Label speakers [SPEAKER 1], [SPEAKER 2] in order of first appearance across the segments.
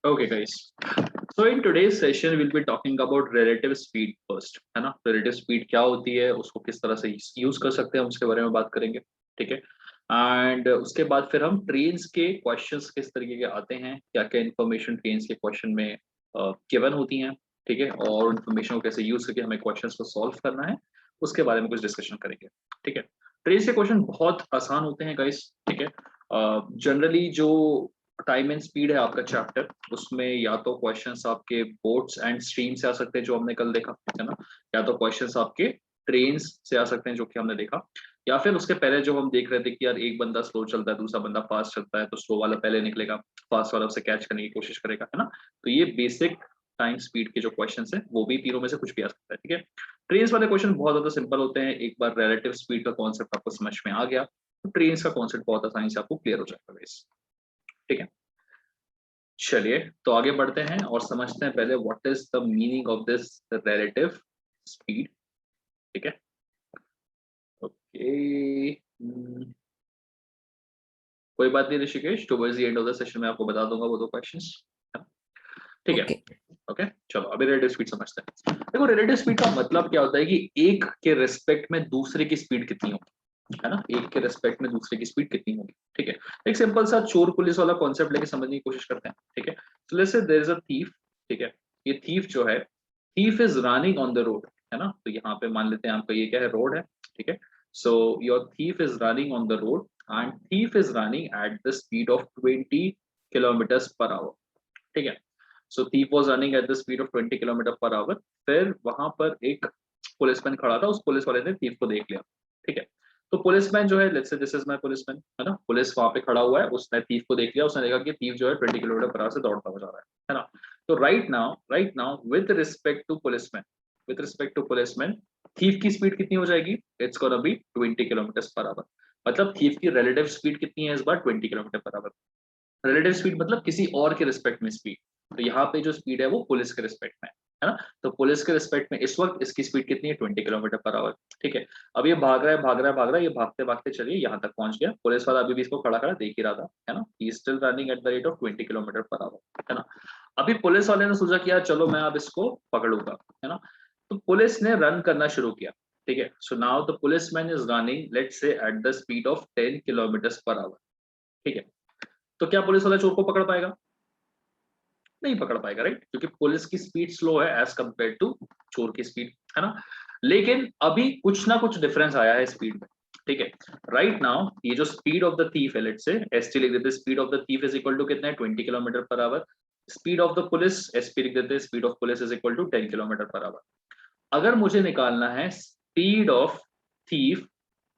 [SPEAKER 1] Okay, guys. So in today's session, we'll be talking about relative speed first, है ना? Relative speed क्या होती है, उसको किस तरह से यूज कर सकते हैं, उसके बारे में बात करेंगे, ठीक है? एंड उसके बाद फिर हम ट्रेन्स के क्वेश्चंस किस तरीके के आते हैं, क्या क्या इन्फॉर्मेशन ट्रेन्स के क्वेश्चन में गिवन होती हैं, ठीक है? और इन्फॉर्मेशन को कैसे यूज करके हमें क्वेश्चंस को सॉल्व करना है, उसके बारे में कुछ डिस्कशन करेंगे, ठीक है? ट्रेन्स के क्वेश्चन बहुत आसान होते हैं, गाइस, ठीक है? जनरली जो टाइम एंड स्पीड है आपका चैप्टर, उसमें या तो क्वेश्चंस आपके बोट्स एंड स्ट्रीम से आ सकते हैं जो हमने कल देखा, है ना? या तो क्वेश्चंस आपके ट्रेन्स से आ सकते हैं जो कि हमने देखा, या फिर उसके पहले जो हम देख रहे थे कि यार एक बंदा स्लो चलता है, दूसरा बंदा फास्ट चलता है, तो स्लो वाला पहले निकलेगा, फास्ट वाला उसे कैच करने की कोशिश करेगा, है ना? तो ये बेसिक टाइम स्पीड के जो क्वेश्चन है वो भी तीनों में से कुछ भी आ सकता है, ठीक है? ट्रेन्स वाले क्वेश्चन बहुत ज्यादा सिंपल होते हैं। एक बार रिलेटिव स्पीड का कॉन्सेप्ट आपको समझ में आ गया तो ट्रेन्स का कॉन्सेप्ट बहुत आसानी से आपको क्लियर हो जाएगा, गाइस, ठीक है? चलिए तो आगे बढ़ते हैं और समझते हैं पहले what is the meaning of this relative speed, ठीक है? ओके, कोई बात नहीं Rishikesh, towards the end of the session में आपको बता दूंगा वो दो क्वेश्चंस, ठीक है? ओके, चलो अभी रिलेटिव स्पीड समझते हैं। देखो, रिलेटिव स्पीड का मतलब क्या होता है कि एक के रिस्पेक्ट में दूसरे की स्पीड कितनी होगी, है ना? एक के रिस्पेक्ट में दूसरे की स्पीड कितनी होगी, ठीक है? एक सिंपल सा चोर पुलिस वाला कॉन्सेप्ट लेके समझने की कोशिश करते हैं, ठीक है? So let's say there is a thief, ठीक है? ये थीफ जो है, thief is running on the road, है ना? तो यहाँ पे मान लेते हैं आपका ये क्या है, रोड है, ठीक है? So your thief is running on the road and thief is running at the speed of 20 kilometers per hour, ठीक है? So thief was running at the speed of 20 kilometre per hour. फिर वहां पर एक policeman खड़ा था, उस police वाले ने थीफ को देख लिया, ठीक है? तो पुलिसमैन जो है, let's say this is my policeman, है ना? पुलिस वहां पे खड़ा हुआ है, उसने थीफ को देख लिया, उसने देखा कि थीफ जो है 20 किलोमीटर पर आवर से दौड़ता हुआ जा रहा है ना? तो right now with respect to policeman, thief की स्पीड कितनी हो जाएगी? It's gonna be 20 kilometre per hour. मतलब थीफ की रिलेटिव स्पीड कितनी है इस बार? 20 kilometre per hour. Relative speed मतलब किसी और के रिस्पेक्ट में स्पीड। तो यहाँ पे जो स्पीड है वो पुलिस के रिस्पेक्ट में है ना? तो पुलिस के रिस्पेक्ट में इस वक्त इसकी स्पीड कितनी है? 20 किलोमीटर पर आवर, ठीक है? अब ये भाग रहा है, ये भागते भागते चलिए यहाँ तक पहुंच गया। पुलिस वाला अभी भी इसको खड़ा खड़ा देख ही रहा था, है ना? He still running at the rate of 20 kilometre per hour, है ना? अभी पुलिस वाले ने सोचा कि यार चलो मैं अब इसको पकड़ूंगा, है ना? तो पुलिस ने रन करना शुरू किया, ठीक है? So now the policeman is running let's say eight the speed of 10 kilometre per hour, ठीक है? तो क्या पुलिस वाला चोर को पकड़ पाएगा? नहीं पकड़ पाएगा, राइट? क्योंकि पुलिस की स्पीड स्लो है एज कंपेयर टू चोर की स्पीड, है ना? लेकिन अभी कुछ ना कुछ डिफरेंस आया है स्पीड में, ठीक है? राइट नाउ ये जो स्पीड ऑफ द थीफ है, लेट्स से एसटी लिख देते हैं, speed of the thief is equal to कितना है? 20 kilometre per hour. Speed of the police SP लिख देते हैं, speed of police is equal to 10 kilometre per hour. अगर मुझे निकालना है speed of thief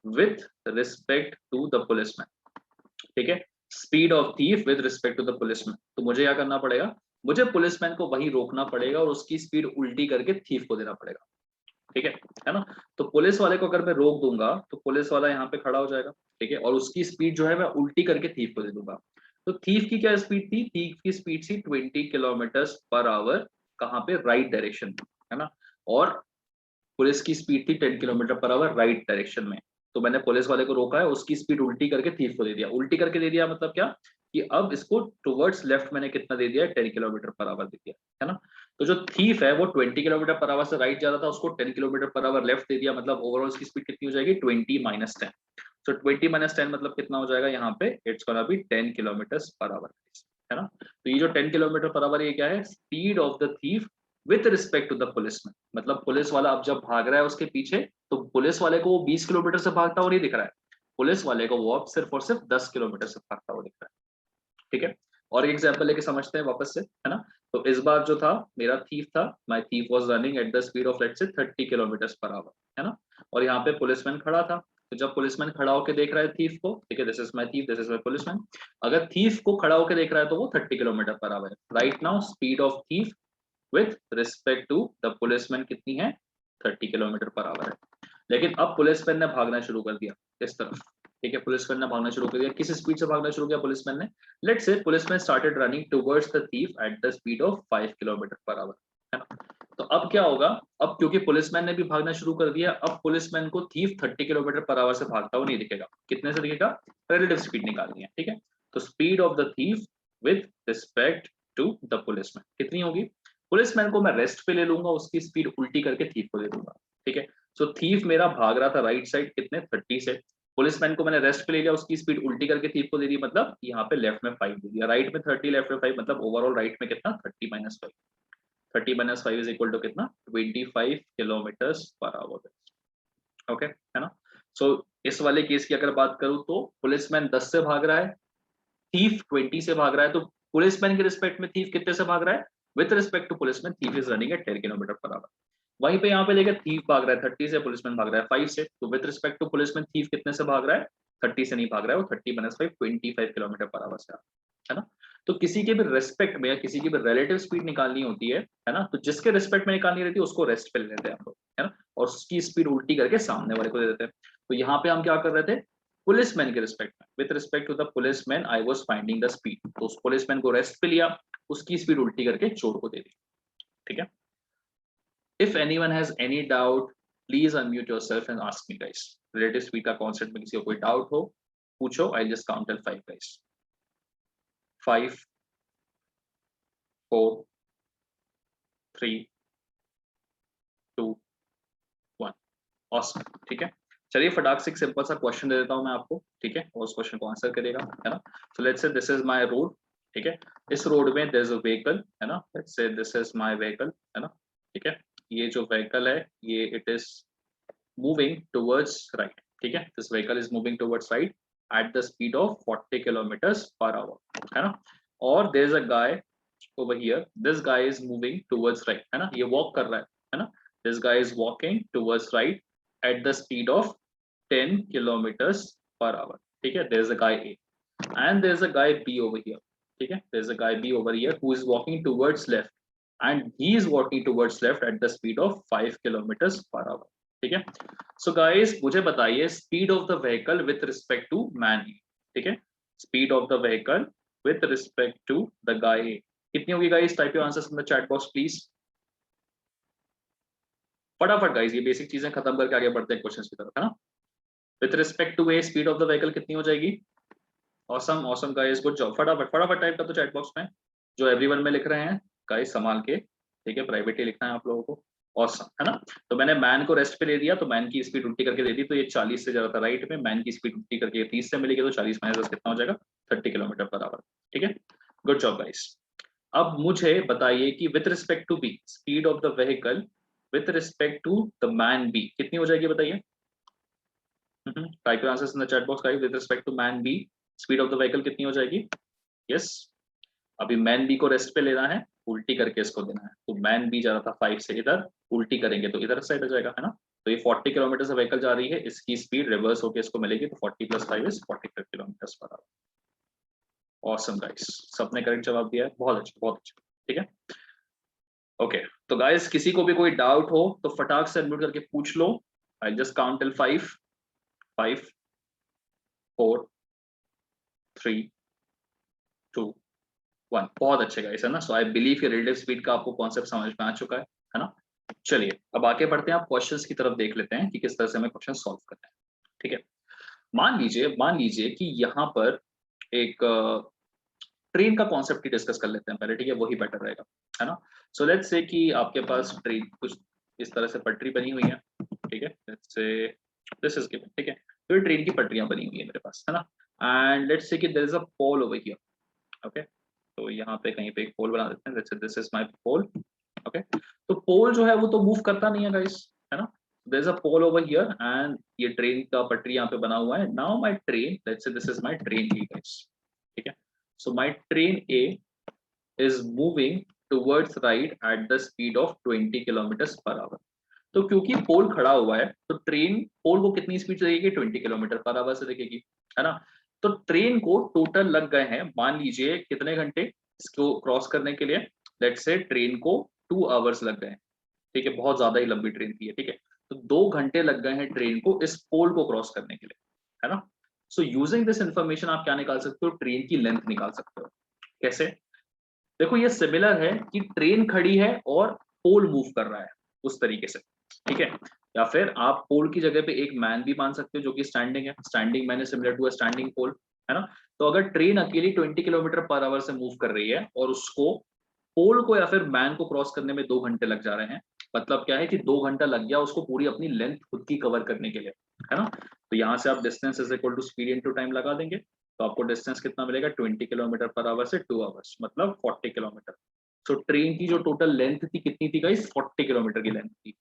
[SPEAKER 1] with respect to the policeman, ठीक है? Speed of thief with respect to the policeman, तो मुझे क्या करना पड़ेगा? मुझे पुलिसमैन को वही रोकना पड़ेगा और उसकी स्पीड उल्टी करके थीफ को देना पड़ेगा, ठीक है ना? तो पुलिस वाले को अगर मैं रोक दूंगा तो पुलिस वाला यहाँ पे खड़ा हो जाएगा, ठीक है? और उसकी स्पीड जो है मैं उल्टी करके थीफ को दे दूंगा। तो थीफ की क्या स्पीड थी? थीफ की स्पीड थी 20 किलोमीटर पर आवर, कहाँ पे? राइट डायरेक्शन, है ना? और पुलिस की स्पीड थी 10 kilometre per our right direction में। तो मैंने पुलिस वाले को रोका है, उसकी स्पीड उल्टी करके थीफ को दे दिया। उल्टी करके दे दिया मतलब क्या? कि अब इसको टुवर्ड्स लेफ्ट मैंने कितना दे दिया? 10 किलोमीटर पर आवर दे दिया, है ना? तो जो थीफ है वो 20 किलोमीटर पर आवर से राइट जा रहा था, उसको 10 किलोमीटर पर आवर लेफ्ट दे दिया, मतलब ओवरऑल उसकी स्पीड कितनी हो जाएगी? 20 माइनस 10। सो 20 माइनस 10 मतलब कितना हो जाएगा यहाँ पे? It's gonna B 10 kilometre per hour, है ना? तो ये जो 10 किलोमीटर पर आवर ये क्या है? Speed of the thief with respect to the policeman. मतलब पुलिस वाला अब जब भाग रहा है उसके पीछे, तो पुलिस वाले को वो 20 किलोमीटर से भागता हुआ नहीं दिख रहा है, पुलिस वाले को वो अब सिर्फ और सिर्फ 10 किलोमीटर से भागता हुआ दिख रहा है, ठीक है? और एक एग्जांपल लेके समझते हैं वापस से, है ना? तो इस बार जो था मेरा थीफ था, my thief was running at the speed of let's say 30 kilometre per hour, है ना? और यहाँ पे पुलिसमैन खड़ा था। तो जब पुलिसमैन खड़ा होकर देख रहा है थीफ को, ठीक है, this is my thief, this is my policeman. अगर थीफ को खड़ा होकर देख रहा है तो वो 30 किलोमीटर पर आवर है। Right now speed of thief with respect to the policeman कितनी है? 30 किलोमीटर पर आवर है। लेकिन अब पुलिसमैन ने भागना शुरू कर दिया इस तरफ, ठीक है? पुलिसमैन ने भागना शुरू कर दिया। किस स्पीड से भागना शुरू किया पुलिसमैन ने? Let's say policeman started running towards the thief eight the speed of 5 kilometer per hour, है ना? तो अब क्या होगा? अब क्योंकि पुलिसमैन ने भी भागना शुरू कर दिया, अब पुलिसमैन को थीफ 30 किलोमीटर पर आवर से भागता हुआ नहीं दिखेगा। कितने से दिखेगा? रिलेटिव स्पीड निकालनी है, ठीक है? तो speed of the thief with respect to the policeman कितनी होगी? पुलिसमैन को मैं रेस्ट पे ले लूंगा, उसकी स्पीड उल्टी करके थीफ को दे दूंगा, ठीक है। सो थीफ मेरा भाग रहा था राइट साइड कितने 30 से, पुलिसमैन को मैंने रेस्ट पे ले लिया, उसकी स्पीड उल्टी करके थीफ को दे दी, मतलब यहाँ पे लेफ्ट में 5 दे दिया, राइट में 30 लेफ्ट में 5, मतलब ओवरऑल राइट में कितना 30 minus 5, 30 minus 5 is equal to कितना 25 किलोमीटर्स पर आवर। ओके है ना। सो इस वाले केस की अगर बात करूं तो पुलिसमैन 10 से भाग रहा है, थीफ 20 से भाग रहा है, तो पुलिसमैन के रिस्पेक्ट में थीफ कितने से भाग रहा है? With respect to policeman thief is running at 10 kilometre per hour. वहीं पे यहाँ पे लेकर थीफ भाग रहा है 30 से, पुलिसमैन भाग रहा है 5 से, तो with respect to policeman thief कितने से भाग रहा है? 30 से नहीं भाग रहा है, वो 30 माइनस 5 25 किलोमीटर पर आवर से है ना। तो किसी के भी रेस्पेक्ट में या किसी की भी रिलेटिव स्पीड निकालनी होती है ना, तो जिसके रेस्पेक्ट में निकालनी रहती है उसको रेस्ट पे ले लेते हैं हम लोग, है ना, और उसकी स्पीड उल्टी करके सामने वाले को दे देते हैं। तो यहाँ पे हम क्या कर रहे थे? पुलिसमैन के रिस्पेक्ट में, with respect to the policeman I was finding the speed, तो उस पुलिसमैन को रेस्ट पे लिया, उसकी स्पीड उल्टी करके चोर को दे दी, ठीक है। If anyone has any doubt please unmute yourself and ask me guys. Relative speed का कॉन्सेप्ट में किसी को कोई डाउट हो पूछो, I just count till 5 guys. 5 4 3 2 1 awesome, ठीक है। चलिए फटाक से एक सिंपल सा क्वेश्चन दे देता हूं मैं आपको, ठीक है, और उस क्वेश्चन को आंसर करेगा, है ना। सो let's say this is my road, ठीक है, इस रोड में देयर इज अ व्हीकल, है ना, let's say this is my vehicle, है ना, ठीक है। ये जो व्हीकल है ये it is moving towards right, ठीक है, this vehicle is moving towards right at the speed of 40 kilometres per hour, है ना, और there is a guy over here, this guy is moving towards right, है ना, ये walk कर रहा है ना, this guy is walking towards right at the speed of 10 kilometers per hour, ठीक है, there is a guy A and there is a guy B over here, ठीक है, there is a guy B over here who is walking towards left and he is walking towards left at the speed of 5 kilometers per hour, ठीक है। So guys मुझे बताइए speed of the vehicle with respect to man A, ठीक है, speed of the vehicle with respect to the guy A कितनी होगी guys? Type your answers in the chat box please, फटाफट guys, ये basic चीजें खत्म करके आगे बढ़ते हैं क्वेश्चंस की तरफ, है ना। With respect to a speed of the vehicle कितनी हो जाएगी? Awesome awesome guys, good job, फटाफट फटाफट टाइप कर दो चैट बॉक्स में, जो एवरीवन में लिख रहे हैं गाइस संभाल के, ठीक है, प्राइवेटली लिखना है आप लोगों को, ऑसम, है ना। तो मैंने मैन को रेस्ट पे ले दिया, तो मैन की स्पीड उल्टी करके दे दी, तो ये 40 से जा रहा था राइट में, मैन की स्पीड उल्टी करके 30 से मिलेगी, तो 40 माइनस 10 कितना हो जाएगा? 30 किलोमीटर पर आवर, ठीक है, गुड जॉब गाइस। अब मुझे बताइए कि with respect to B speed of the vehicle with respect to the man B कितनी हो जाएगी? बताइए, type your answers in the chat box guys. With respect to man B speed of the vehicle कितनी हो जाएगी? Yes, अभी man B को rest पे लेना है, उल्टी करके इसको देना है, तो मैन बी जा रहा था 5 से इधर, उल्टी करेंगे तो इधर साइड आ जाएगा, है ना। तो ये 40 किलोमीटर से व्हीकल जा रही है, इसकी स्पीड रिवर्स होकर इसको मिलेगी, तो 40 + 5 is 45 kilometre per our. Awesome guys, सबने करेक्ट जवाब दिया है, बहुत अच्छा बहुत अच्छा, ठीक है। ओके तो गाइस किसी को भी कोई डाउट हो तो फटाक से अनम्यूट करके पूछ लो, आई जस्ट काउंट टिल 5 5 4 3 2 1। बहुत अच्छे गाइस, है ना। सो आई बिलीव कि रिलेटिव स्पीड का आपको कॉन्सेप्ट समझ में आ चुका है ना। चलिए अब आगे बढ़ते हैं, आप क्वेश्चंस की तरफ देख लेते हैं कि किस तरह से हमें क्वेश्चन सॉल्व करना है, ठीक है। मान लीजिए कि यहाँ पर एक ट्रेन का कॉन्सेप्ट ही डिस्कस कर लेते हैं पहले, ठीक है, वही बेटर रहेगा, है ना। सो लेट्स से कि आपके पास ट्रेन कुछ इस तरह से पटरी बनी हुई है, ठीक है, let's say this is given, ठीक है, तो ये ट्रेन की पटरियां बनी हुई है मेरे पास, है ना, एंड लेट्स से कि there is a poll over here, okay, तो यहाँ पे कहीं पे एक पोल बना देते हैं, let's say this is my poll, okay. तो पोल जो है वो तो मूव करता नहीं है गाइस, है ना, there is a poll over here and ये ट्रेन का पटरी यहाँ पे बना हुआ है। Now my train, let's say this is my train A guys, ठीक है, so my train A is moving towards right at the speed of 20 kilometers per hour। तो क्योंकि पोल खड़ा हुआ है तो ट्रेन पोल को कितनी स्पीड से देखेगी? 20 किलोमीटर पर आवर से देखेगी, है ना। तो ट्रेन को टोटल लग गए हैं, मान लीजिए कितने घंटे इसको क्रॉस करने के लिए? लेट्स से ट्रेन को 2 आवर्स लग गए, ठीक है, बहुत ज्यादा ही लंबी ट्रेन थी, ठीक है, तो 2 घंटे लग गए हैं ट्रेन को इस पोल को क्रॉस करने के लिए, है ना। सो यूजिंग दिस इंफॉर्मेशन आप क्या निकाल सकते हो? ट्रेन की लेंथ निकाल सकते हो। कैसे? देखो ये सिमिलर है कि ट्रेन खड़ी है और पोल मूव कर रहा है, उस तरीके से, ठीक है। या फिर आप पोल की जगह पे एक मैन भी मान सकते हो जो कि स्टैंडिंग है, standing man is similar to a standing pole, है ना। तो अगर ट्रेन अकेली 20 किलोमीटर पर आवर से मूव कर रही है और उसको पोल को या फिर मैन को क्रॉस करने में 2 घंटे लग जा रहे हैं, मतलब क्या है कि 2 घंटा लग गया उसको पूरी अपनी लेंथ खुद की कवर करने के लिए, है ना। तो यहाँ से आप distance is equal to speed into time लगा देंगे, तो आपको डिस्टेंस कितना मिलेगा, 20 किलोमीटर पर आवर से 2 आवर्स, मतलब 40 किलोमीटर। सो ट्रेन की जो टोटल लेंथ थी कितनी थी गाइस, 40 किलोमीटर की लेंथ थी,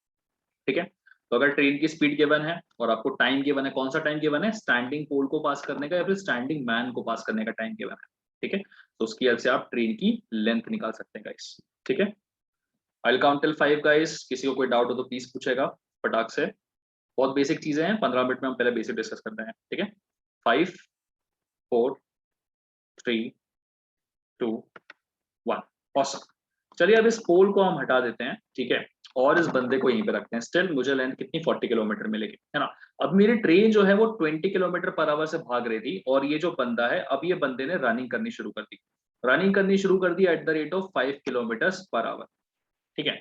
[SPEAKER 1] ठीक है। तो अगर ट्रेन की स्पीड गिवन है और आपको टाइम गिवन है, कौन सा टाइम गिवन है, स्टैंडिंग पोल को पास करने का या फिर स्टैंडिंग मैन को पास करने का टाइम गिवन है, ठीक है। तो उसकी हेल्प से आप ट्रेन की लेंथ निकाल सकते हैं गाइस, ठीक है। I will count till 5 guys, किसी को कोई डाउट हो तो प्लीज पूछेगा फटाक से। बहुत बेसिक चीजें हैं, 15 मिनट में हम पहले बेसिक डिस्कस करते हैं, ठीक है। 5 4 3 2 1, ऑसम। चलिए अब इस पोल को हम हटा देते हैं, ठीक है, और इस बंदे को यहीं पे रखते हैं। स्टिल मुझे लेंथ कितनी, 40 किलोमीटर मिलेगी, है ना। अब मेरी ट्रेन जो है वो 20 किलोमीटर पर आवर से भाग रही थी और ये जो बंदा है, अब ये बंदे ने रनिंग करनी शुरू कर दी, रनिंग करनी शुरू कर दी at the rate of 5 kilometer per hour, ठीक है।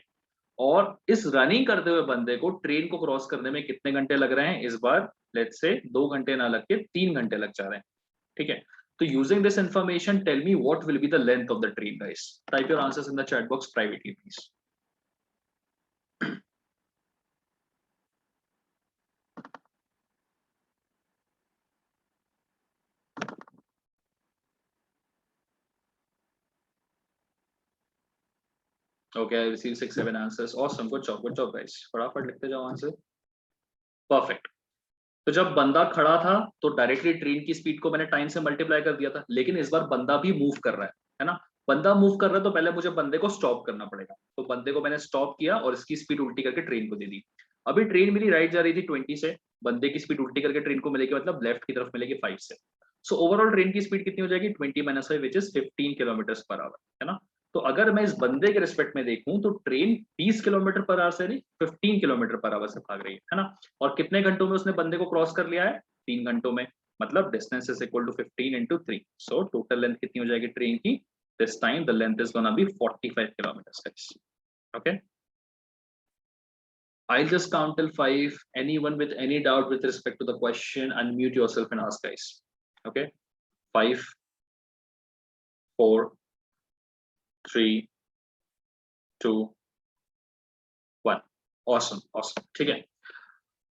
[SPEAKER 1] और इस रनिंग करते हुए बंदे को ट्रेन को क्रॉस करने में कितने घंटे लग रहे हैं, इस बार लेट्स से 2 घंटे ना लग के 3 घंटे लग जा रहे हैं, ठीक है। तो using this information tell me what will be the length of the train guys. Type your answers in the chat box privately please. Okay, I receive 6-7 answers, awesome, good job guys, फटाफट लिखते जाओ answer. Perfect. तो जब बंदा खड़ा था तो directly train की स्पीड को मैंने टाइम से मल्टीप्लाई कर दिया था, लेकिन इस बार बंदा भी मूव कर रहा है ना। बंदा मूव कर रहा है तो पहले मुझे बंदे को स्टॉप करना पड़ेगा, तो बंदे को मैंने स्टॉप किया और इसकी स्पीड उल्टी करके ट्रेन को दे दी। अभी ट्रेन मेरी राइट जा रही थी 20 से, बंदे की स्पीड उल्टी करके ट्रेन को मिलेगी, मतलब लेफ्ट की तरफ मिलेगी 5 से। सो ओवरऑल ट्रेन की स्पीड कितनी हो जाएगी, 20 minus 5 which is 15 kilometre per hour, है ना। तो अगर मैं इस बंदे के रिस्पेक्ट में देखूं तो ट्रेन 20 किलोमीटर पर आवर से नहीं 15 किलोमीटर पर आवर से भाग रही है ना। और कितने घंटों में उसने बंदे को क्रॉस कर लिया है, 3 घंटों में, मतलब distance is equal to 15 into 3। So total length कितनी हो जाएगी ट्रेन की, this time the length is gonna be 45 kilometre guys, okay. I'll just count till 5. Anyone with any doubt with respect to the question, unmute yourself and ask guys, okay. 5 4 3 2 1, awesome awesome, ठीक है।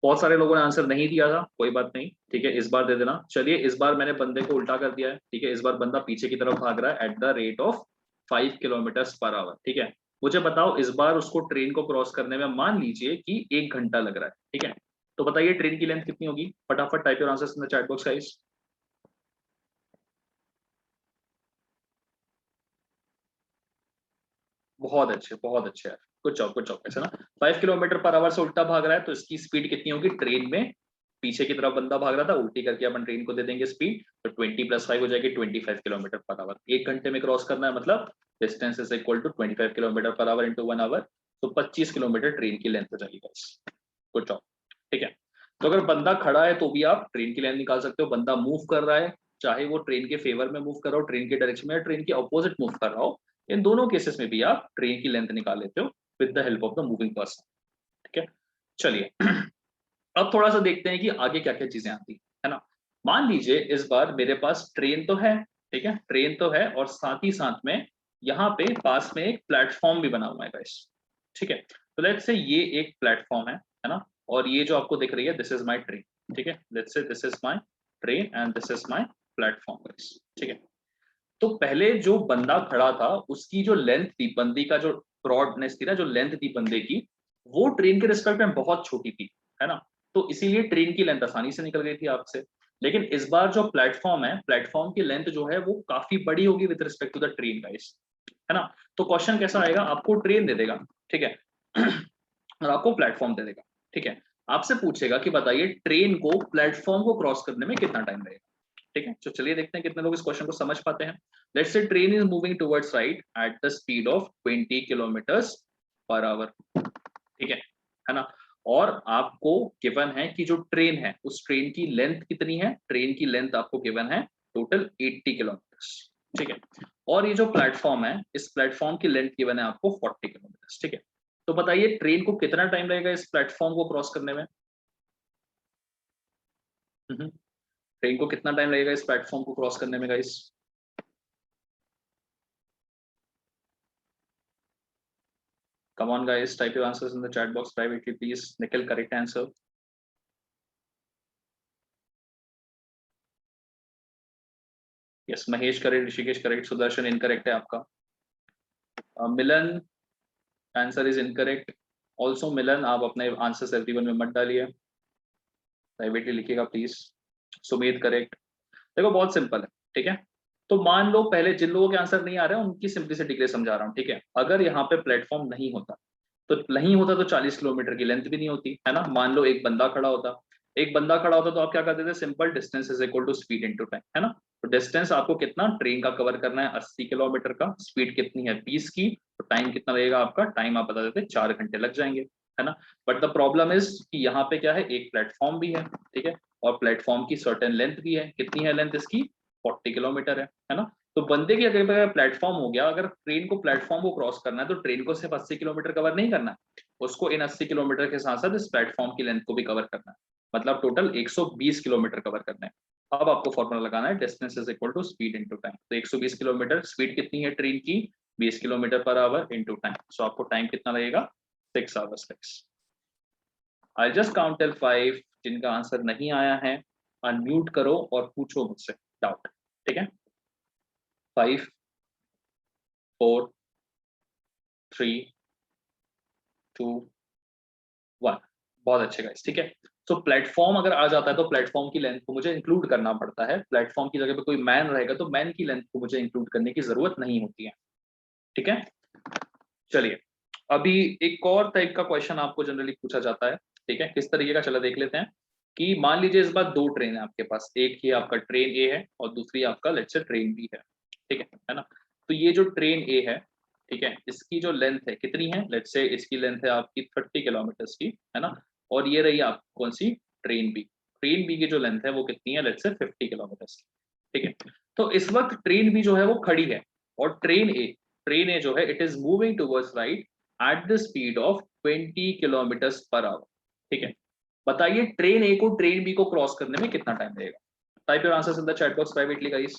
[SPEAKER 1] बहुत सारे लोगों ने answer नहीं दिया था, कोई बात नहीं, ठीक है, इस बार दे देना। चलिए इस बार मैंने बंदे को उल्टा कर दिया है, ठीक है, इस बार बंदा पीछे की तरफ भाग रहा है eight the rate of 5 kilometer per hour, ठीक है। मुझे बताओ इस बार उसको ट्रेन को क्रॉस करने में मान लीजिए कि 1 घंटा लग रहा है, ठीक है। तो बताइए ट्रेन की लेंथ कितनी होगी, फटाफट type your answers in the chat box guys. बहुत अच्छे यार, कुछ जॉब ऐसा ना। 5 किलोमीटर पर आवर से उल्टा भाग रहा है तो इसकी स्पीड कितनी होगी ट्रेन में, पीछे की तरफ बंदा भाग रहा था, उल्टी करके अपन ट्रेन को दे देंगे स्पीड, तो 20 + 5 हो जाएगी 25 किलोमीटर पर आवर। 1 घंटे में क्रॉस करना है, मतलब distance is equal to 25 kilometre per hour into 1 hour, तो 25 किलोमीटर ट्रेन की लेंथ हो जाएगी गाइस, गुड जॉब, ठीक है। तो अगर बंदा खड़ा है तो भी आप ट्रेन की लेंथ निकाल सकते हो, बंदा मूव कर रहा है, चाहे वो ट्रेन के फेवर में मूव कर रहा हो, ट्रेन के डायरेक्शन में, या ट्रेन के अपोजिट मूव कर रहा हो, इन दोनों केसेस में भी आप ट्रेन की लेंथ निकाल लेते हो with the help of the moving person, ठीक है। चलिए अब थोड़ा सा देखते हैं कि आगे क्या क्या चीजें आती है ना। मान लीजिए इस बार मेरे पास ट्रेन तो है, ठीक है, ट्रेन तो है और साथ ही साथ में यहाँ पे पास में एक प्लेटफॉर्म भी बना हुआ है गाइस, ठीक है। तो लेट्स से ये एक प्लेटफॉर्म है ना, और ये जो आपको दिख रही है दिस इज माय ट्रेन, ठीक है, let's say this is my train and this is my platform guys, ठीक है। तो पहले जो बंदा खड़ा था उसकी जो लेंथ थी, बंदी का जो ब्रॉडनेस थी ना, जो लेंथ थी बंदे की, वो ट्रेन के रिस्पेक्ट में बहुत छोटी थी, है ना। तो इसीलिए ट्रेन की लेंथ आसानी से निकल गई थी आपसे। लेकिन इस बार जो प्लेटफॉर्म है, प्लेटफॉर्म की लेंथ जो है वो काफी बड़ी होगी with respect to the train guys, है ना। तो क्वेश्चन कैसा आएगा, आपको ट्रेन दे देगा, ठीक है, और आपको प्लेटफॉर्म दे देगा, ठीक है। आपसे पूछेगा कि बताइए ट्रेन को प्लेटफॉर्म को क्रॉस करने में कितना टाइम लगेगा, ठीक है। तो चलिए देखते हैं कितने लोग इस क्वेश्चन को समझ पाते हैं। लेट्स से train is moving towards right at the speed of 20 kilometers per hour, ठीक है ना। और आपको गिवन है कि जो ट्रेन है उस ट्रेन की लेंथ कितनी है, ट्रेन की लेंथ आपको गिवन है टोटल 80 किलोमीटर्स, ठीक है। और ये जो प्लेटफॉर्म है, इस प्लेटफॉर्म की लेंथ गिवन है आपको 40 किलोमीटर्स, ठीक है। तो बताइए ट्रेन को कितना टाइम लगेगा इस प्लेटफॉर्म को क्रॉस करने में। ट्रेन को कितना टाइम लगेगा इस प्लेटफॉर्म को क्रॉस करने में guys? Come on guys, type your answers in the chat box privately please. Nikhil, correct answer. Yes, Mahesh correct, Rishikesh correct, Sudarshan incorrect है आपका. मिलन, आंसर इज इनकरेक्ट. ऑल्सो मिलन, आप अपने आंसर 71 में मत डालिए, प्राइवेटली लिखिएगा प्लीज. सुमित करेक्ट. देखो बहुत सिंपल है, ठीक है. तो मान लो पहले जिन लोगों के आंसर नहीं आ रहे हैं उनकी सिंपलिसिटी के लिए समझा रहा हूँ, ठीक है. अगर यहाँ पे प्लेटफॉर्म नहीं होता तो 40 किलोमीटर की लेंथ भी नहीं होती है ना. मान लो एक बंदा खड़ा होता, तो आप क्या करते थे, simple distance is equal to speed into time, है ना. तो डिस्टेंस आपको कितना ट्रेन का कवर करना है, 80 किलोमीटर का, स्पीड कितनी है 20 की, तो टाइम कितना लगेगा आपका, टाइम आप बता देते 4 घंटे लग जाएंगे, है ना. बट द प्रॉब्लम इज कि यहाँ पे क्या है, एक प्लेटफॉर्म भी है, ठीक है, और प्लेटफॉर्म की सर्टेन लेंथ भी है. कितनी है लेंथ इसकी, 40 किलोमीटर है ना. तो बंदे की अगर प्लेटफॉर्म हो गया, अगर ट्रेन को प्लेटफॉर्म को क्रॉस करना है तो ट्रेन को सिर्फ 80 किलोमीटर कवर नहीं करना है, उसको इन 80 किलोमीटर के साथ साथ इस प्लेटफॉर्म की लेंथ को भी कवर करना है. मतलब टोटल 120 किलोमीटर कवर करना है. अब आपको फॉर्मूला लगाना है, distance is equal to speed into time. तो 120 किलोमीटर, स्पीड कितनी है ट्रेन की, 20 kilometre per our into time. सो आपको टाइम कितना लगेगा, 6 hours. I just count till 5. जिनका आंसर नहीं आया है अनम्यूट करो और पूछो मुझसे डाउट, ठीक है. 5 4 3 2 1. बहुत अच्छे गाइस, ठीक है. तो प्लेटफॉर्म अगर आ जाता है तो प्लेटफॉर्म की लेंथ को मुझे इंक्लूड करना पड़ता है. प्लेटफॉर्म की जगह पे कोई मैन रहेगा तो मैन की लेंथ को मुझे इंक्लूड करने की जरूरत नहीं होती है, ठीक है. चलिए, अभी एक और टाइप का क्वेश्चन आपको जनरली पूछा जाता है, ठीक है. किस तरीके का, चलो देख लेते हैं. कि मान लीजिए इस बार 2 ट्रेन है आपके पास, एक ही आपका ट्रेन ए है और दूसरी आपका लेट्स से ट्रेन बी है, ठीक है ना. तो ये जो ट्रेन ए है, ठीक है, इसकी जो लेंथ है कितनी है, लेट्स से इसकी लेंथ है आपकी 30 किलोमीटर की, है ना. और ये रही आप कौन सी, ट्रेन बी. ट्रेन बी की जो लेंथ है वो कितनी है, लेट्स से 50 किलोमीटर की, ठीक है. तो इस वक्त ट्रेन बी जो है वो खड़ी है और ट्रेन ए जो है it is moving towards right at the speed of 20 kilometre per hour, ठीक है. बताइए ट्रेन ए को ट्रेन बी को क्रॉस करने में कितना टाइम लगेगा. Type your answers in the chat box privately guys.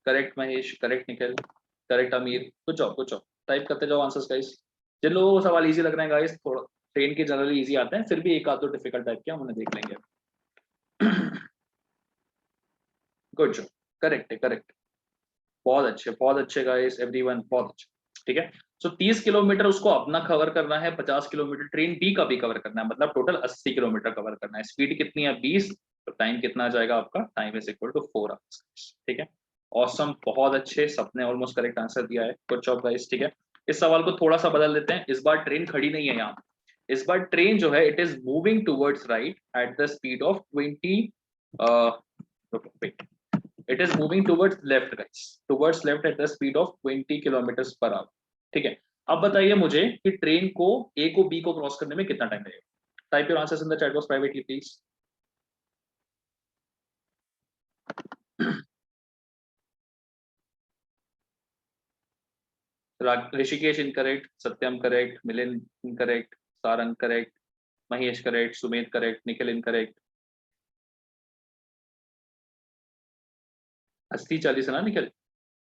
[SPEAKER 1] Correct Mahesh, correct Nikhil, correct अमीर. कुछ टाइप करते जाओ आंसर्स गाइस. जिन लोगों को सवाल इजी लग रहे हैं गाइस, थोड़ा ट्रेन के जनरली इजी आते हैं, फिर भी एक आध दो डिफिकल्ट टाइप के हम उन्हें देख लेंगे. गुड जॉब, करेक्ट है, करेक्ट. बहुत अच्छे गाइस, एवरीवन बहुत अच्छे, ठीक है. सो 30 किलोमीटर उसको अपना कवर करना है, 50 किलोमीटर ट्रेन बी का भी कवर करना है, मतलब टोटल 80 किलोमीटर कवर करना है. स्पीड कितनी है 20, तो टाइम कितना आ जाएगा आपका, time is equal to 4 hours, ठीक है. ऑसम, बहुत अच्छे, सबने ऑलमोस्ट करेक्ट आंसर दिया है. गुड जॉब गाइस, ठीक है. इस सवाल को थोड़ा सा बदल देते हैं. इस बार ट्रेन खड़ी नहीं है यहाँ, इस बार ट्रेन जो है it is moving towards right at the speed of 20, it is moving towards left guys, towards left at the speed of 20 kilometers per hour, ठीक है. अब बताइए मुझे कि ट्रेन को ए को बी को क्रॉस करने में कितना टाइम लगेगा. Type your answers in the chat box privately please. Rishikesh incorrect, Satyam correct, Milind incorrect, Sarang correct, Mahesh correct, Sumit correct, Nikhil incorrect. 80-40 है ना निखिल.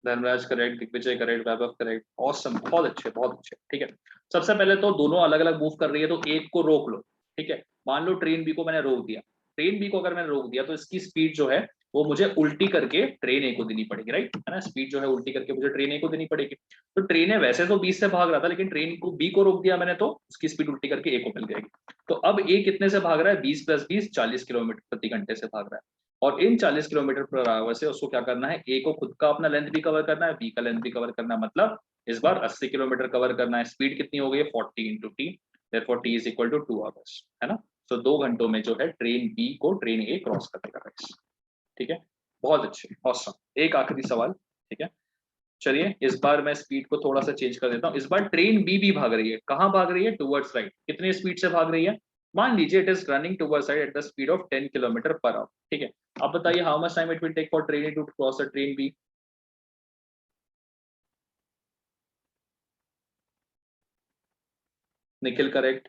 [SPEAKER 1] धर्मराज करेक्ट, दिग्विजय करेक्ट, वैभव करेक्ट. ऑसम, बहुत अच्छे, ठीक है. सबसे पहले तो दोनों अलग अलग मूव कर रही है तो एक को रोक लो, ठीक है. मान लो ट्रेन बी को मैंने रोक दिया, ट्रेन बी को अगर मैंने रोक दिया तो इसकी स्पीड जो है वो मुझे उल्टी करके ट्रेन ए को देनी पड़ेगी, राइट, है ना. स्पीड जो है उल्टी करके मुझे ट्रेन ए को देनी पड़ेगी. तो ट्रेन ए वैसे तो 20 से भाग रहा था, लेकिन ट्रेन को बी को रोक दिया मैंने तो उसकी स्पीड उल्टी करके ए को मिल जाएगी. तो अब ए कितने से भाग रहा है, 20 + 20 40 किलोमीटर प्रति घंटे से भाग रहा है. और इन 40 किलोमीटर पर आवर से उसको क्या करना है, ए को खुद का अपना लेंथ भी कवर करना है, बी का लेंथ भी कवर करना है. मतलब इस बार 80 किलोमीटर कवर करना है. स्पीड कितनी हो गई है, 40 × t, therefore t is equal to 2 hours, है ना. तो 2 घंटों में जो है ट्रेन बी को ट्रेन ए क्रॉस कर देगा, ठीक है. बहुत अच्छे, ऑसम. एक आखिरी सवाल, ठीक है. चलिए इस बार मैं स्पीड को थोड़ा सा चेंज कर देता हूँ. इस बार ट्रेन बी भी भाग रही है, कहाँ भाग रही है, टुवर्ड्स राइट. कितने स्पीड से भाग रही है, मान लीजिए it is running towards right at the speed of 10 kilometre per hour, ठीक है. अब बताइए how much time it will take for train to cross the train B. Nikhil correct,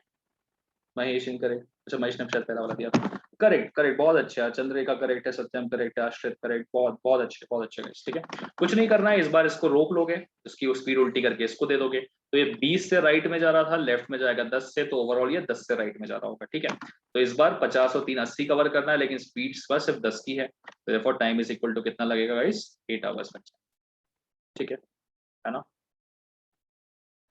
[SPEAKER 1] Mahesh incorrect, अच्छा महेश ने शायद पहला वाला दिया था, करेक्ट करेक्ट, बहुत अच्छा, चंद्रिका करेक्ट है, सत्यम करेक्ट है, आश्रित करेक्ट, बहुत बहुत अच्छे guys, ठीक है। कुछ नहीं करना है, इस बार इसको रोक लोगे, इसकी स्पीड उल्टी करके इसको दे दोगे, तो ये 20 से राइट में जा रहा था, लेफ्ट में जाएगा 10 से, तो ओवरऑल ये 10 से राइट में जा रहा होगा, ठीक है। तो इस बार 50 और 3 80 कवर करना है, लेकिन स्पीड इस बार सिर्फ 10 की है, तो therefore time is equal to कितना लगेगा गाइस, 8 आवर्स में, ठीक है ना।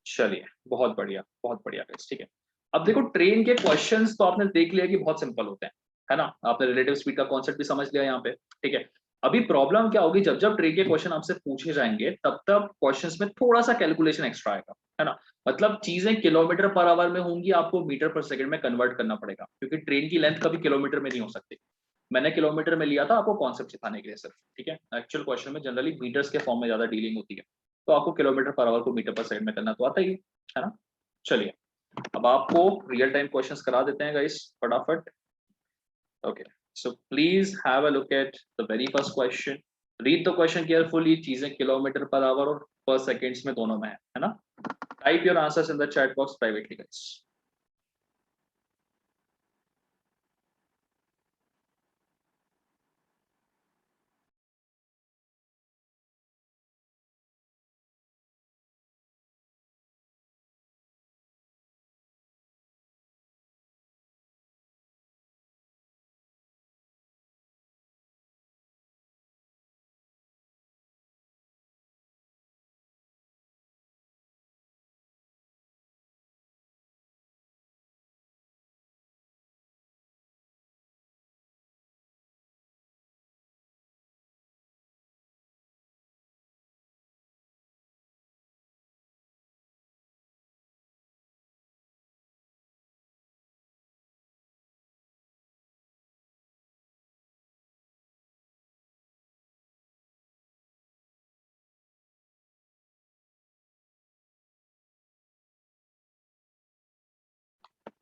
[SPEAKER 1] चलिए बहुत बढ़िया, बहुत बढ़िया गाइस, ठीक है। अब देखो ट्रेन के क्वेश्चंस तो आपने देख लिया कि बहुत सिंपल होते हैं, है ना, आपने रिलेटिव स्पीड का कॉन्सेप्ट भी समझ लिया यहाँ पे, ठीक है। अभी प्रॉब्लम क्या होगी, जब जब ट्रेन के क्वेश्चन आपसे पूछे जाएंगे तब तब क्वेश्चंस में थोड़ा सा कैलकुलेशन एक्स्ट्रा आएगा, है ना, मतलब चीजें किलोमीटर पर आवर में होंगी, आपको मीटर पर सेकंड में कन्वर्ट करना पड़ेगा, क्योंकि ट्रेन की लेंथ कभी किलोमीटर में नहीं हो सकती। मैंने किलोमीटर में लिया था आपको कॉन्सेप्ट सिखाने के लिए सिर्फ, ठीक है। एक्चुअल क्वेश्चन में जनरली मीटर्स के फॉर्म में ज्यादा डीलिंग होती है, तो आपको किलोमीटर पर आवर को मीटर पर सेकंड में करना तो आता ही है ना। चलिए अब आपको रियल टाइम क्वेश्चंस करा देते हैं गाइस फटाफट। Okay, so please have a look at the very first question, read the question carefully, चीजें किलोमीटर पर आवर और पर सेकंड्स में दोनों में है ना। Type your answers in the chat box privately guys.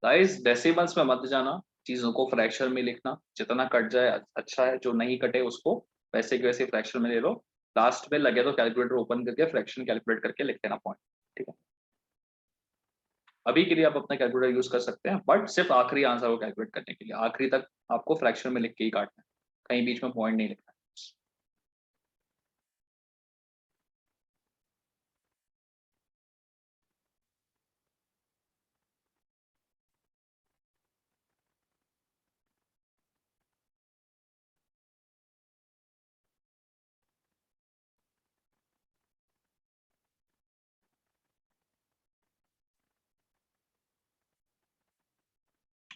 [SPEAKER 1] Guys decimals में मत जाना, चीजों को फ्रैक्शन में लिखना, जितना कट जाए अच्छा है, जो नहीं कटे उसको वैसे के वैसे फ्रैक्शन में ले लो, लास्ट में लगे तो कैलकुलेटर ओपन करके फ्रैक्शन कैलकुलेट करके लिख देना पॉइंट, ठीक है। अभी के लिए आप अपना कैलकुलेटर यूज कर सकते हैं, बट सिर्फ आखिरी आंसर को कैलकुलेट करने के लिए आखिरी तक आपको फ्रैक्शन में लिख के ही काटना है, कहीं बीच में पॉइंट नहीं लिखना है।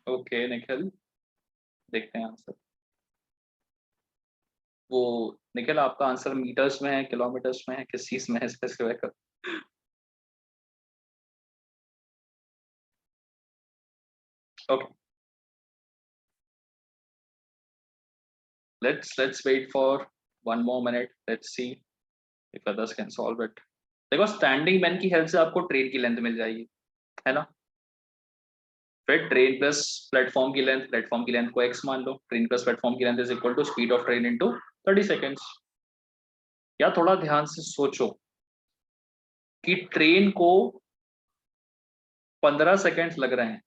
[SPEAKER 1] ओके निखिल, देखते हैं आंसर। वो निखिल आपका आंसर मीटर्स में है, किलोमीटर्स में है, किस चीज में है, स्पेसिफाई कर। Okay, let's wait for one more minute, let's see if others can solve it। देखो स्टैंडिंग मैन की हेल्प से आपको ट्रेन की लेंथ मिल जाएगी, है ना, फिर ट्रेन प्लस प्लेटफॉर्म की लेंथ, प्लेटफॉर्म की लेंथ को x मान लो, ट्रेन प्लस प्लेटफॉर्म की length is equal to speed of train into 30 seconds. या थोड़ा ध्यान से सोचो कि ट्रेन को 15 सेकंड्स लग रहे हैं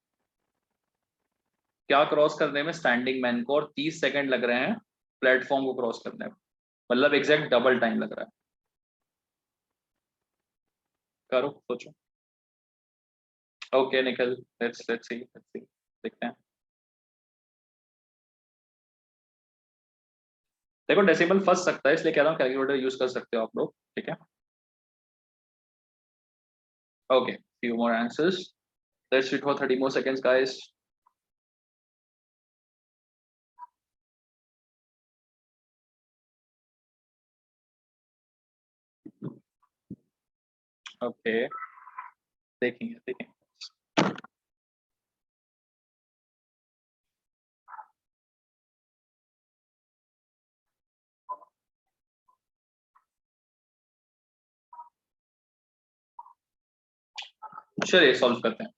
[SPEAKER 1] क्या क्रॉस करने में स्टैंडिंग मैन को, और 30 सेकंड लग रहे हैं प्लेटफॉर्म को क्रॉस करने में, मतलब एग्जैक्ट डबल टाइम लग रहा है। करो सोचो। ओके निखिल, लेट्स सी देखते हैं। देखो डेसिमल फंस सकता है, इसलिए कह रहा हूँ कैलकुलेटर यूज कर सकते हो आप लोग, ठीक है। Okay, few more answers, let's wait for 30 more seconds guys। Okay, देखेंगे देखेंगे। चलिए सॉल्व करते हैं।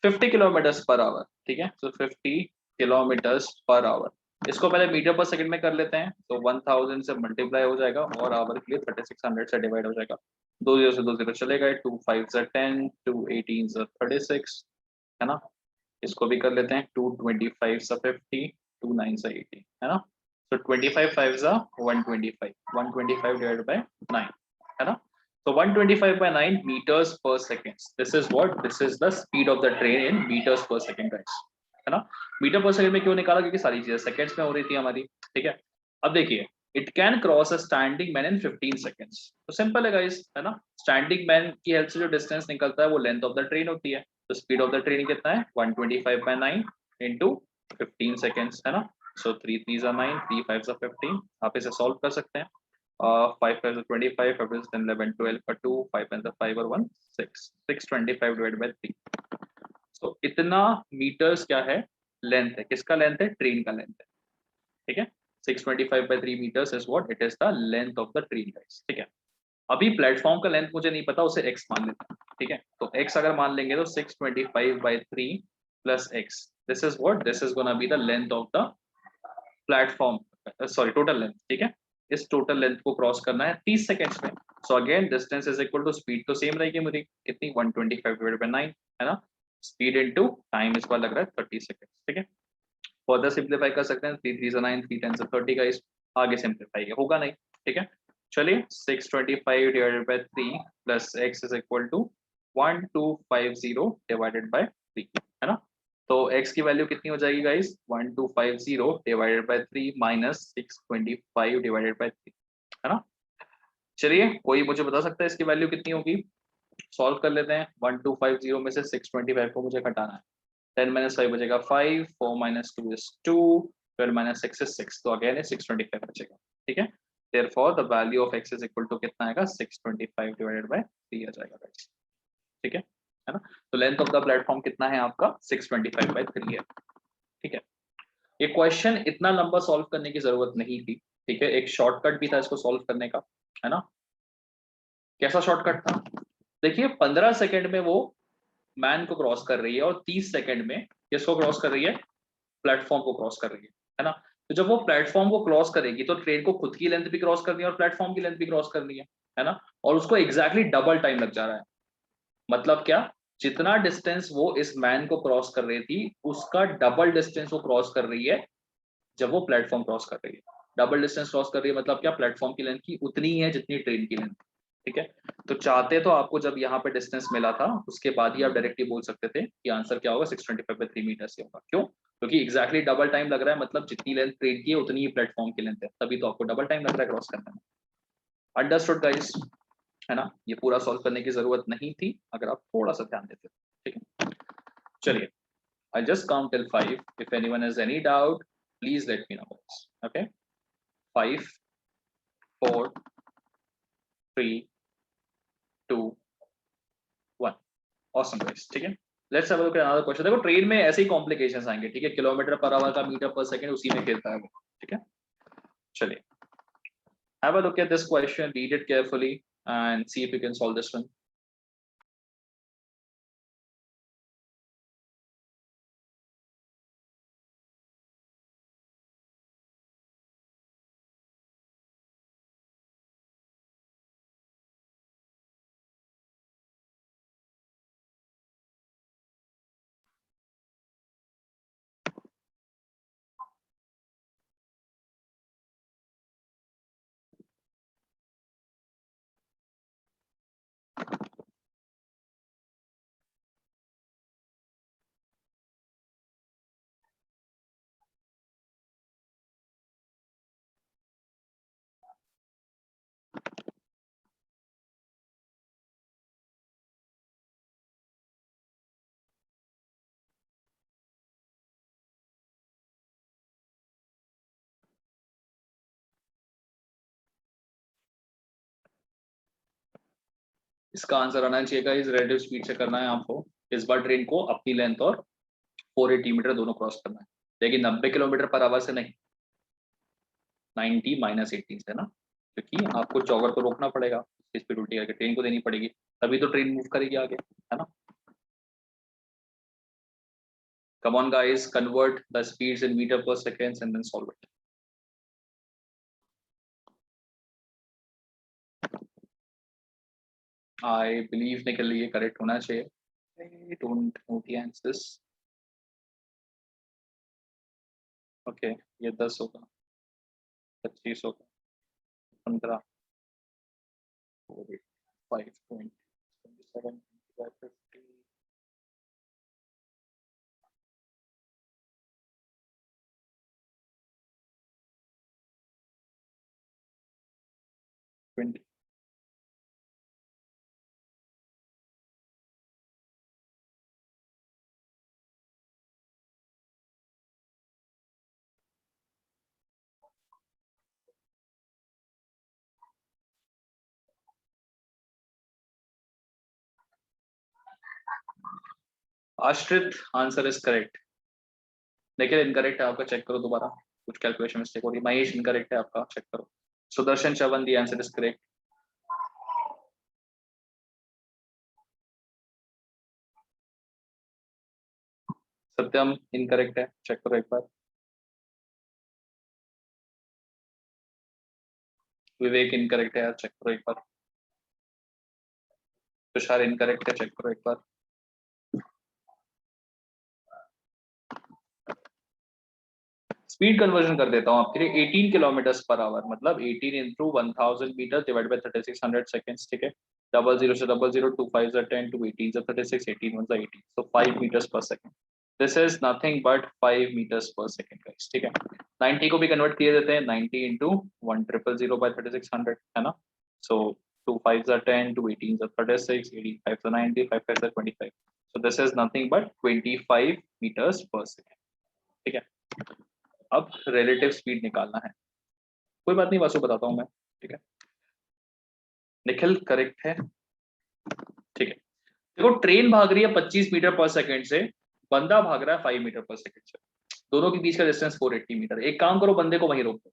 [SPEAKER 1] 50 किलोमीटर्स पर आवर, ठीक है, तो 50 किलोमीटर्स पर आवर, इसको पहले मीटर पर सेकंड में कर लेते हैं, तो 1000 से मल्टीप्लाई हो जाएगा और आवर के लिए 3600 से डिवाइड हो जाएगा, दो जीरो से दो जीरो चले गए, 2 5 10, 2 18 36, है ना। इसको भी कर लेते हैं, 225 सा 50, 2 9 सा 80, है ना। So 25 5 सा 125, 125 divided by 9, है ना। So 125 by 9 meters per second. This is what? This is the speed of the train in meters per second, guys. है ना। मीटर पर सेकंड में क्यों निकाला, क्योंकि सारी चीजें सेकंड्स में हो रही थी हमारी, ठीक है। अब देखिए, it can cross a standing man in 15 seconds. तो सिंपल है गाइस, है ना। स्टैंडिंग मैन की हेल्प से जो डिस्टेंस निकलता है वो लेंथ ऑफ द ट्रेन होती है। तो स्पीड ऑफ द ट्रेन कितना है, 125 by 9 into 15 seconds, है ना। सो 3 3 9, 3 5 15, आप इसे सॉल्व कर सकते हैं। 5 5 25, 5 5 10 11 12 का 2, 5 5 और 1 6, 625 डिवाइडेड बाय 3। सो इतना मीटर्स क्या है, लेंथ है। किसका लेंथ है, ट्रेन का लेंथ है, ठीक है। 625 by 3 meters is what? It is the length of the train, guys, ठीक है। अभी प्लेटफॉर्म का लेंथ मुझे नहीं पता, उसे x मान लेते हैं, ठीक है। तो x अगर मान लेंगे तो 625 by 3 plus x, this is what? This is gonna be the length of the platform, sorry total length, ठीक है। इस टोटल लेंथ को क्रॉस करना है 30 सेकंड्स में। So again distance is equal to speed तो सेम रहेगी मेरी, कितनी, 125 डिवाइडेड बाय 9, है ना। स्पीड इनटू टाइम इसका लग रहा है 30 सेकंड, ठीक है। फर्दर सिंपलीफाई कर सकते हैं, 3 3 9, 3 10 30 का, इस आगे सिंपलीफाई होगा नहीं, ठीक है। चलिए 625 divided by 3 plus x is equal to 1250 divided by 3, है ना। तो x की वैल्यू कितनी हो जाएगी guys, 1250 divided by 3 minus 625 divided by 3, है ना। चलिए कोई मुझे बता सकता है इसकी वैल्यू कितनी होगी, सॉल्व कर लेते हैं। 1250 में से 625 को मुझे घटाना है। 10 minus 5 बचेगा 5, 4 minus 2 is 2, 12 minus 6 is 6, तो अगेन 625 बचेगा, ठीक है। therefore the value of x is equal to कितना आएगा, 625 divided by 3 आ जाएगा guys, ठीक है ना। तो लेंथ ऑफ द प्लेटफॉर्म कितना है आपका, 625 by 3 है, ठीक है। ये क्वेश्चन इतना लंबा सॉल्व करने की जरूरत नहीं थी, ठीक है। एक शॉर्टकट भी था इसको सॉल्व करने का, है ना। कैसा शॉर्टकट था, देखिए 15 सेकंड में वो मैन को क्रॉस कर रही है और 30 सेकंड में किसको क्रॉस कर रही है, प्लेटफॉर्म को क्रॉस कर रही है ना। तो जब वो प्लेटफॉर्म को क्रॉस करेगी तो ट्रेन को खुद की लेंथ भी क्रॉस करनी है और प्लेटफॉर्म की लेंथ भी क्रॉस करनी है ना। और उसको एग्जैक्टली डबल टाइम लग जा रहा है। मतलब क्या, जितना डिस्टेंस वो इस मैन को क्रॉस कर रही थी उसका डबल डिस्टेंस वो क्रॉस कर रही है जब वो प्लेटफॉर्म क्रॉस कर रही है। डबल डिस्टेंस क्रॉस कर रही है मतलब क्या, प्लेटफॉर्म की लेंथ की उतनी ही है जितनी ट्रेन की लेंथ, ठीक है। तो चाहते तो आपको जब यहाँ पे डिस्टेंस मिला था उसके बाद ही आप डायरेक्टली बोल सकते थे कि आंसर क्या होगा, 625 by 3 मीटर से होगा। क्यों, क्योंकि एग्जैक्टली डबल टाइम लग रहा है, मतलब जितनी लेंथ ट्रेन की है उतनी ही प्लेटफॉर्म की लेंथ है, तभी तो आपको डबल टाइम लग रहा है क्रॉस करने में। अंडरस्टूड गाइस, है ना। ये पूरा सॉल्व करने की जरूरत नहीं थी अगर आप थोड़ा सा ध्यान देते, ठीक है। चलिए I just count till 5, if anyone has any doubt please let me know, okay. 5 4 3 2 1, awesome guys, ठीक है। Let's have a look at another question. देखो ट्रेन में ऐसे ही कॉम्प्लिकेशंस आएंगे, ठीक है। किलोमीटर पर आवर का मीटर पर सेकंड उसी में खेलता है वो, ठीक है। चलिए have a look at this question, read it carefully and see if you can solve this one. इसका आंसर आना चाहिए गाइस, रिलेटिव स्पीड से करना है आपको। इस बार ट्रेन को अपनी लेंथ और 480 मीटर दोनों क्रॉस करना है, लेकिन 90 किलोमीटर पर आवर से नहीं, 90 माइनस 80 से ना, क्योंकि आपको जॉगर को रोकना पड़ेगा, स्पीड उल्टी करके ट्रेन को देनी पड़ेगी, तभी तो ट्रेन मूव करेगी आगे, है ना। Come on guys, convert the speeds in meter per seconds and then solve it. I believe निकल ये करेक्ट होना चाहिए। I don't know the answers. Okay ये 10 होगा, 25 होगा, 15, 5.27, 50, 20. आश्रित आंसर इज करेक्ट। देखिए इनकरेक्ट है आपका, चेक करो दोबारा, कुछ कैलकुलेशन मिस्टेक हो रही है। महेश इनकरेक्ट है आपका, चेक करो। Sudarshan Chavan the answer is correct. Satyam incorrect है, चेक करो एक बार। विवेक इनकरेक्ट है यार, चेक करो एक बार। तुषार इनकरेक्ट है, चेक करो एक बार। स्पीड कन्वर्जन कर देता हूँ आपके लिए, 18 किलोमीटर पर आवर मतलब 18 into 1000 metre divide by 3600 seconds, ठीक है। डबल जीरो से डबल जीरो, 2 5 10, 2 18 से 36, 18 1 18, so 5 meters per second. This is nothing but 5 meters per second guys, ठीक है। 90 को भी कन्वर्ट किए देते हैं, 90 इंटू 1000 by 3600 है ना। so 2 5 10, 2 18 36, 18 5 90, 5 5 25, so this is nothing but 25 meters per second, ठीक है। अब रिलेटिव स्पीड निकालना है, कोई बात नहीं, वासु बताता हूँ मैं, ठीक है। निखिल करेक्ट है, ठीक है। देखो ट्रेन भाग रही है 25 मीटर पर सेकंड से, बंदा भाग रहा है 5 मीटर पर सेकंड से, दोनों के बीच का डिस्टेंस 480 मीटर। एक काम करो, बंदे को वहीं रोक दो,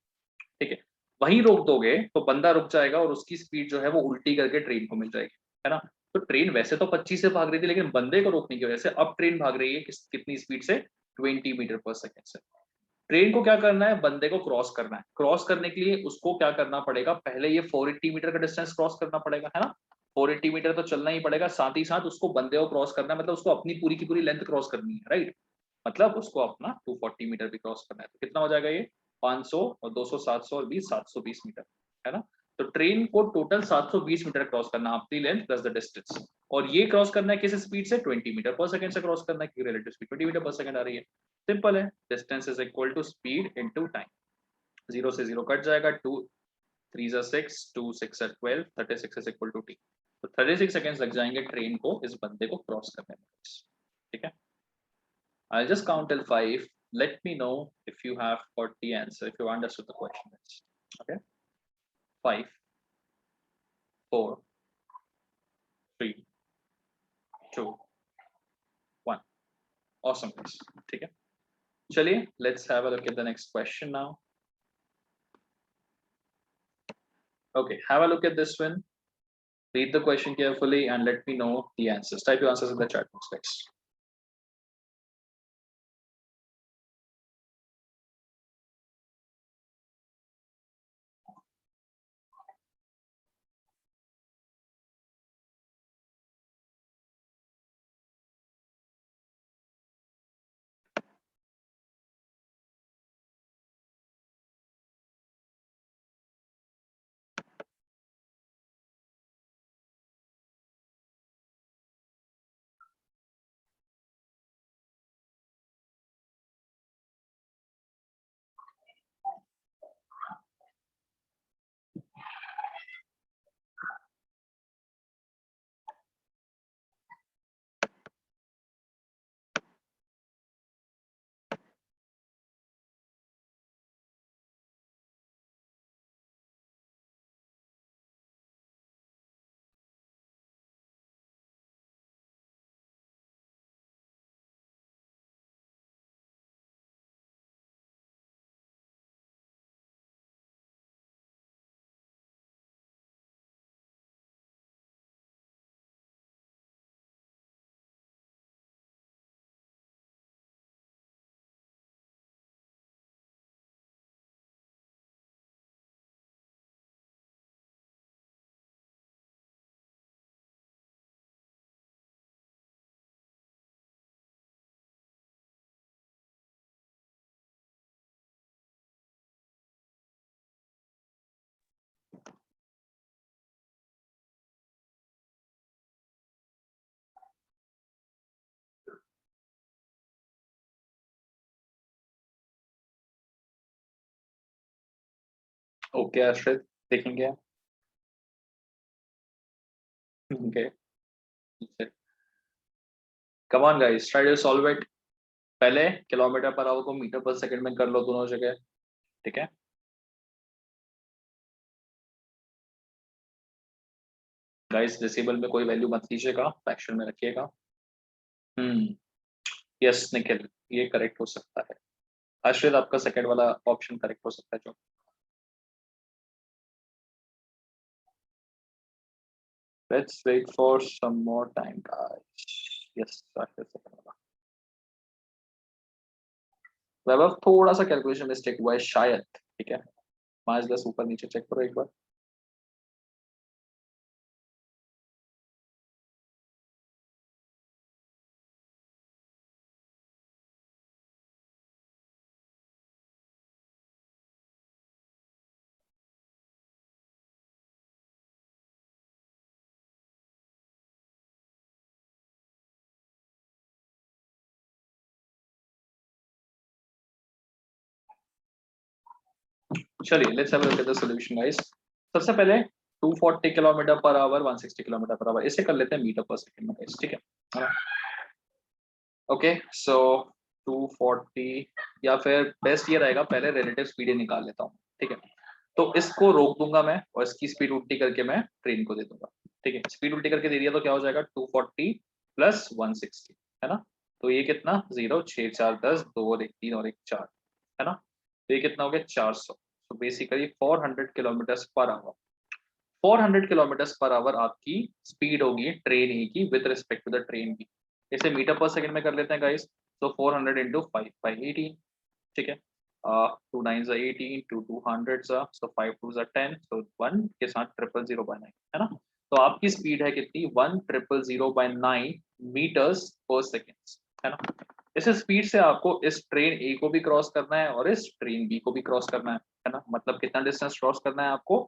[SPEAKER 1] ठीक है। वहीं रोक दोगे तो बंदा रुक जाएगा और उसकी स्पीड जो है वो उल्टी करके ट्रेन को मिल जाएगी, है ना। तो ट्रेन वैसे तो 25 से भाग रही थी, लेकिन बंदे को रोकने की वजह से अब ट्रेन भाग रही है कितनी स्पीड से, 20 मीटर पर सेकंड से। ट्रेन को क्या करना है, बंदे को क्रॉस करना है। क्रॉस करने के लिए उसको क्या करना पड़ेगा, पहले ये 480 मीटर का डिस्टेंस क्रॉस करना पड़ेगा, है ना। 480 मीटर तो चलना ही पड़ेगा, साथ ही साथ उसको बंदे को क्रॉस करना है, मतलब उसको अपनी पूरी की पूरी लेंथ क्रॉस करनी है, राइट। मतलब उसको अपना 240 मीटर भी क्रॉस करना है। तो कितना हो जाएगा ये, 500 और 200, 700 और 20, 720 मीटर, है ना। तो ट्रेन को टोटल 720 मीटर क्रॉस करना, अपनी लेंथ प्लस द डिस्टेंस, और ये क्रॉस करना है किस स्पीड से, 20 मीटर पर सेकंड से क्रॉस करना है, क्योंकि relative speed 20 metre per second आ रही है। सिंपल है, distance is equal to speed into time. 0 से 0 कट जाएगा, 2 3 6, 2 6 12, 36 इज इक्वल टू टी। तो 36 सेकंड्स लग जाएंगे ट्रेन को इस बंदे को क्रॉस करने में, ठीक है। I'll just count till 5. Let me know if you have got the answer, if you understood the question. Okay, 5, 4, 3, 2, 1. Awesome guys, ठीक है। चलिए, let's have a look at the next question now. Okay, have a look at this one. Read the question carefully and let me know the answers. Type your answers in the chat box, guys. Okay Ashrit, देखेंगे। Okay, come on guys, try to solve it. पहले kilometre per hour को metre per second में कर लो दोनों जगह, ठीक है। Guys decibel में कोई वैल्यू मत लीजिएगा, फ्रैक्शन में रखिएगा। यस निखिल, ये करेक्ट हो सकता है। आश्रित आपका सेकंड वाला ऑप्शन करेक्ट हो सकता है जो। Let's wait for some more time guys. Yes Ashrit second वाला। वैभव थोड़ा सा कैलकुलेशन मिस्टेक हुआ है शायद, ठीक है। 5-10 ऊपर नीचे चेक करो एक बार। चलिए let's have a look at the solution guys. सबसे पहले 240 kilometre per our, 160 kilometre per our, इसे कर लेते हैं मीटर पर सेकंड में गाइस, ठीक है। ओके सो 240, या फिर बेस्ट ये रहेगा पहले रिलेटिव स्पीड निकाल लेता हूँ, ठीक है। तो इसको रोक दूंगा मैं और इसकी स्पीड उल्टी करके मैं ट्रेन को दे दूंगा, ठीक है। स्पीड उल्टी करके दे दिया तो क्या हो जाएगा 240 प्लस 160, है ना। तो ये कितना 0 6 4 10 2 और 1 3 और 1 4, है ना। तो ये कितना हो गया 400। तो basically 400 kilometre per hour, 400 kilometre per hour आपकी स्पीड होगी ट्रेन ई की with respect to the train की। इसे मीटर पर सेकंड में कर लेते हैं गाइस। तो 400 इंटू 5 बाई 18, ठीक है। 2 9 18, 2 200 सो 5 2 10, सो 1 के साथ 000/9, है ना। तो आपकी स्पीड है कितनी 1 000/9 मीटर्स पर सेकेंड, है ना। इस स्पीड से आपको इस ट्रेन ए को भी क्रॉस करना है और इस ट्रेन बी को भी क्रॉस करना है ना। मतलब कितना डिस्टेंस क्रॉस करना है आपको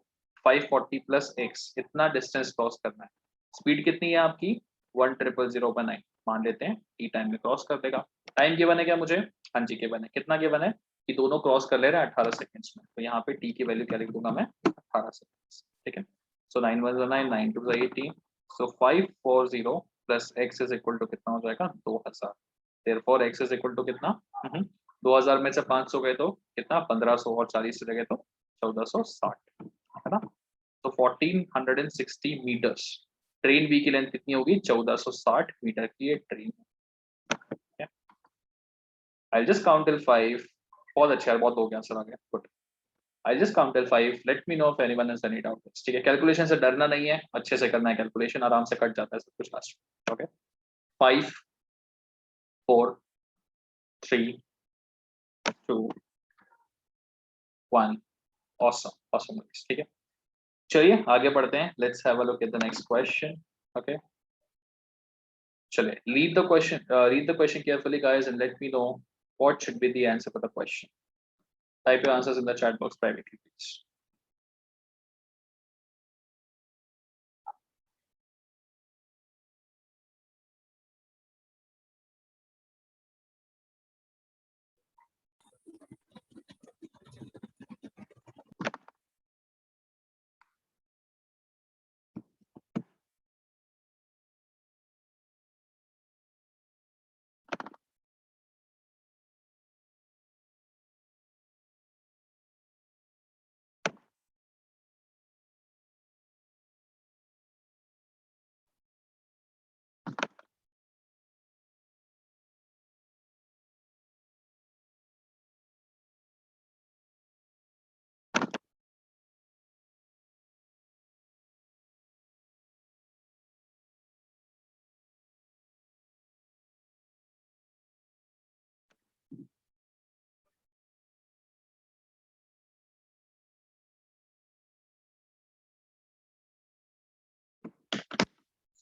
[SPEAKER 1] 540 प्लस एक्स, इतना डिस्टेंस क्रॉस करना है। स्पीड कितनी है आपकी 1 000/9, मान लेते हैं टी टाइम में क्रॉस कर देगा। टाइम गिवन है क्या मुझे, हाँ जी गिवन है। कितना गिवन है कि दोनों क्रॉस कर ले रहे हैं 18 सेकंड्स में, तो यहाँ पे टी की वैल्यू क्या लिख दूंगा मैं 18 सेकंड्स, ठीक है। So 9 1 9 9 2 18, so 540 plus x is equal to कितना हो जाएगा 2000। Therefore x is equal to कितना 2000 में से 500 गए तो कितना 1500 और 40 से गए तो 1460, है ना। तो 1460 मीटर्स, ट्रेन बी की लेंथ कितनी होगी 1460 मीटर की ये ट्रेन है। I just count till 5। बहुत अच्छा है, बहुत हो गया आंसर आ गया, good. I just count till 5, let me know if anyone has any doubt, ठीक है। कैलकुलेशन से डरना नहीं है, अच्छे से करना है कैलकुलेशन, आराम से कट जाता है सब कुछ लास्ट में, ओके। 5 4 3 2 1, ऑसम ऑसम, ठीक है। चलिए आगे बढ़ते हैं, let's have a look at the next question, okay. चलिए read the question carefully guys and let me know what should be the answer for the question. Type your answers in the chat box privately please.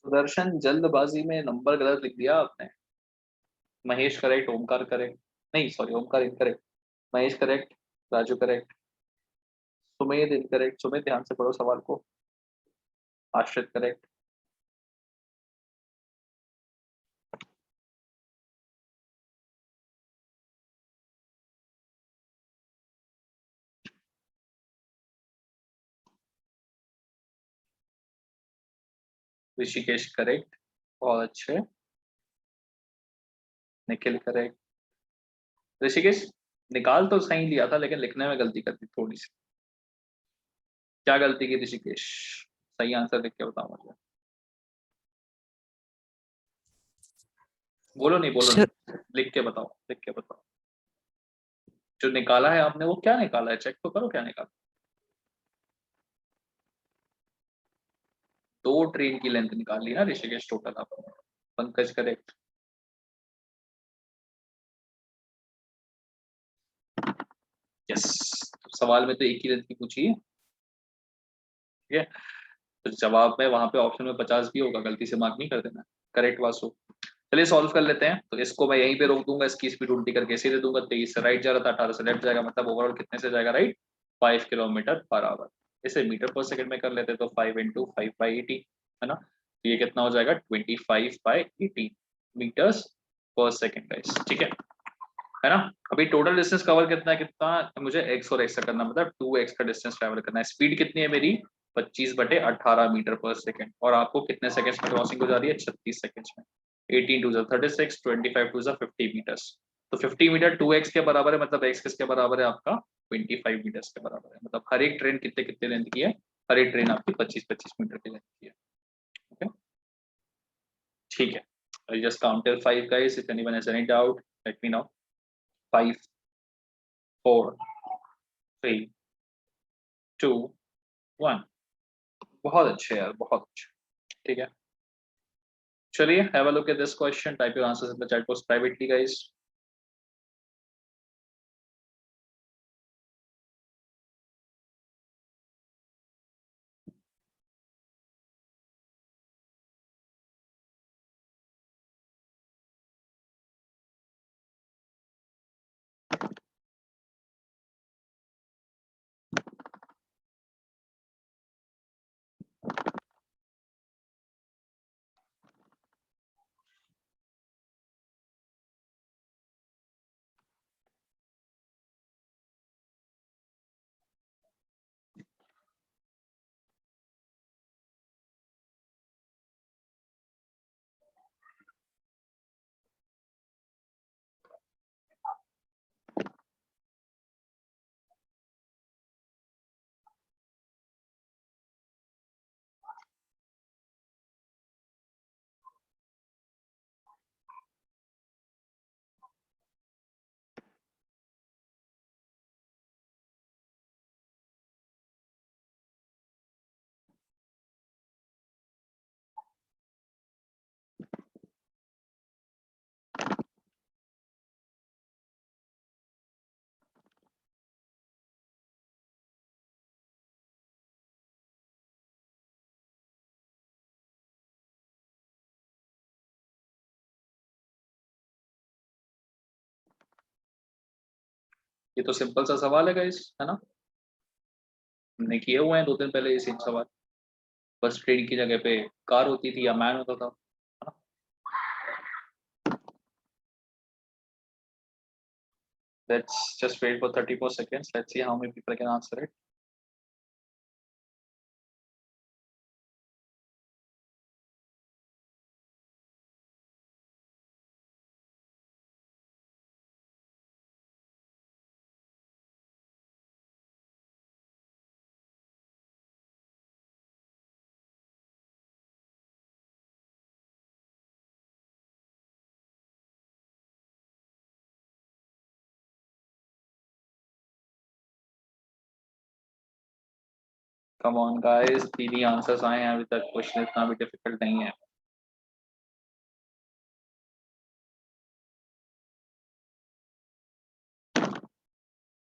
[SPEAKER 1] Sudarshan जल्दबाजी में number गलत लिख दिया आपने। Mahesh correct, Omkar correct, नहीं sorry Omkar incorrect, Mahesh correct, Raju correct, Sumedh incorrect, Sumedh ध्यान से पढ़ो सवाल को, आश्रित करेक्ट, ऋषिकेश करेक्ट, बहुत अच्छे। निखिल करेक्ट। ऋषिकेश निकाल तो सही लिया था लेकिन लिखने में गलती कर दी थोड़ी सी। क्या गलती की ऋषिकेश? सही आंसर लिख के बताओ मुझे। बोलो नहीं, बोलो नहीं, लिख के बताओ, लिख के बताओ। जो निकाला है आपने वो क्या निकाला है, चेक तो करो क्या निकाला। 2 ट्रेन की लेंथ निकाल ली ना ऋषिकेश टोटल आपने। पंकज करेक्ट। यस, सवाल में तो एक ही लेंथ की पूछी है, ठीक है। तो जवाब में वहां पे ऑप्शन में 50 भी होगा, गलती से मार्क नहीं कर देना। करेक्ट वासु। चलिए सॉल्व कर लेते हैं। तो इसको मैं यहीं पे रोक दूंगा, इसकी स्पीड उल्टी करके इसे दे दूंगा। 23 से राइट जा रहा था, 18 से लेफ्ट जाएगा, मतलब ओवरऑल कितने से जाएगा राइट? 5 kilometer per our. इसे मीटर पर सेकंड में कर लेते तो 5 इंटू 5/80 है ना। तो ये कितना हो जाएगा 25/80 मीटर्स पर सेकंड गाइस, ठीक है ना। अभी टोटल डिस्टेंस कवर कितना है, कितना मुझे x और x का करना, मतलब 2x का डिस्टेंस ट्रैवल करना है। स्पीड कितनी है मेरी 25/18 मीटर पर सेकंड। और आपको कितने सेकंड्स में क्रॉसिंग हो जा रही है? 36 सेकंड्स में। 18 2 36, 25 2 50 मीटर्स। तो 50 मीटर 2x के बराबर है, मतलब x किसके बराबर है आपका? 25 मीटर्स के बराबर है। मतलब हर एक ट्रेन कितने कितने लेंथ की है? हर एक ट्रेन आपकी 25-25 मीटर की लेंथ की है। ओके, ठीक है। I just counted 5 guys. If anyone has any doubt, let me know. 5 4 3 2 1। बहुत अच्छे यार, बहुत अच्छे, ठीक है। चलिए have a look at this question, type your answers in the chat box privately guys. ये तो सिंपल सा सवाल है गाइस, है ना। हमने किए हुए हैं 2 दिन पहले ये सेम सवाल। बस ट्रेन की जगह पे कार होती थी या मैन होता था, है ना। Let's just wait for 34 seconds. Let's see how many people can answer it. Come on guys, 3 he answers आए हैं अभी तक, क्वेश्चन इतना भी डिफिकल्ट नहीं है।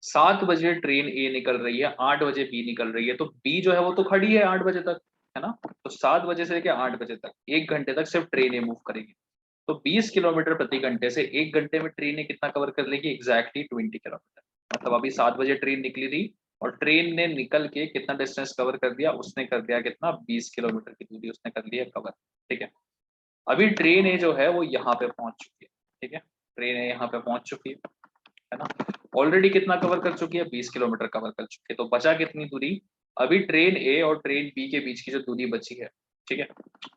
[SPEAKER 1] सात बजे ट्रेन ए निकल रही है, 8 बजे बी निकल रही है, तो बी जो है वो तो खड़ी है 8 बजे तक, है ना। तो 7 बजे से लेकर 8 बजे तक 1 घंटे तक सिर्फ ट्रेन ए मूव करेगी। तो 20 किलोमीटर प्रति घंटे से 1 घंटे में ट्रेन ने कितना कवर कर लेगी? Exactly 20 kilometre. मतलब अभी 7 बजे ट्रेन निकली थी और ट्रेन ने निकल के कितना डिस्टेंस कवर कर दिया? उसने कर दिया कितना? 20 किलोमीटर की दूरी उसने कर लिया कवर, ठीक है। अभी ट्रेन ए जो है वो यहाँ पे पहुंच चुकी है, ठीक है। ट्रेन ए यहाँ पे पहुंच चुकी है ना। ऑलरेडी कितना कवर कर चुकी है? 20 किलोमीटर कवर कर चुकी है। तो बचा कितनी दूरी? अभी ट्रेन ए और ट्रेन बी के बीच की जो दूरी बची है ठीक है,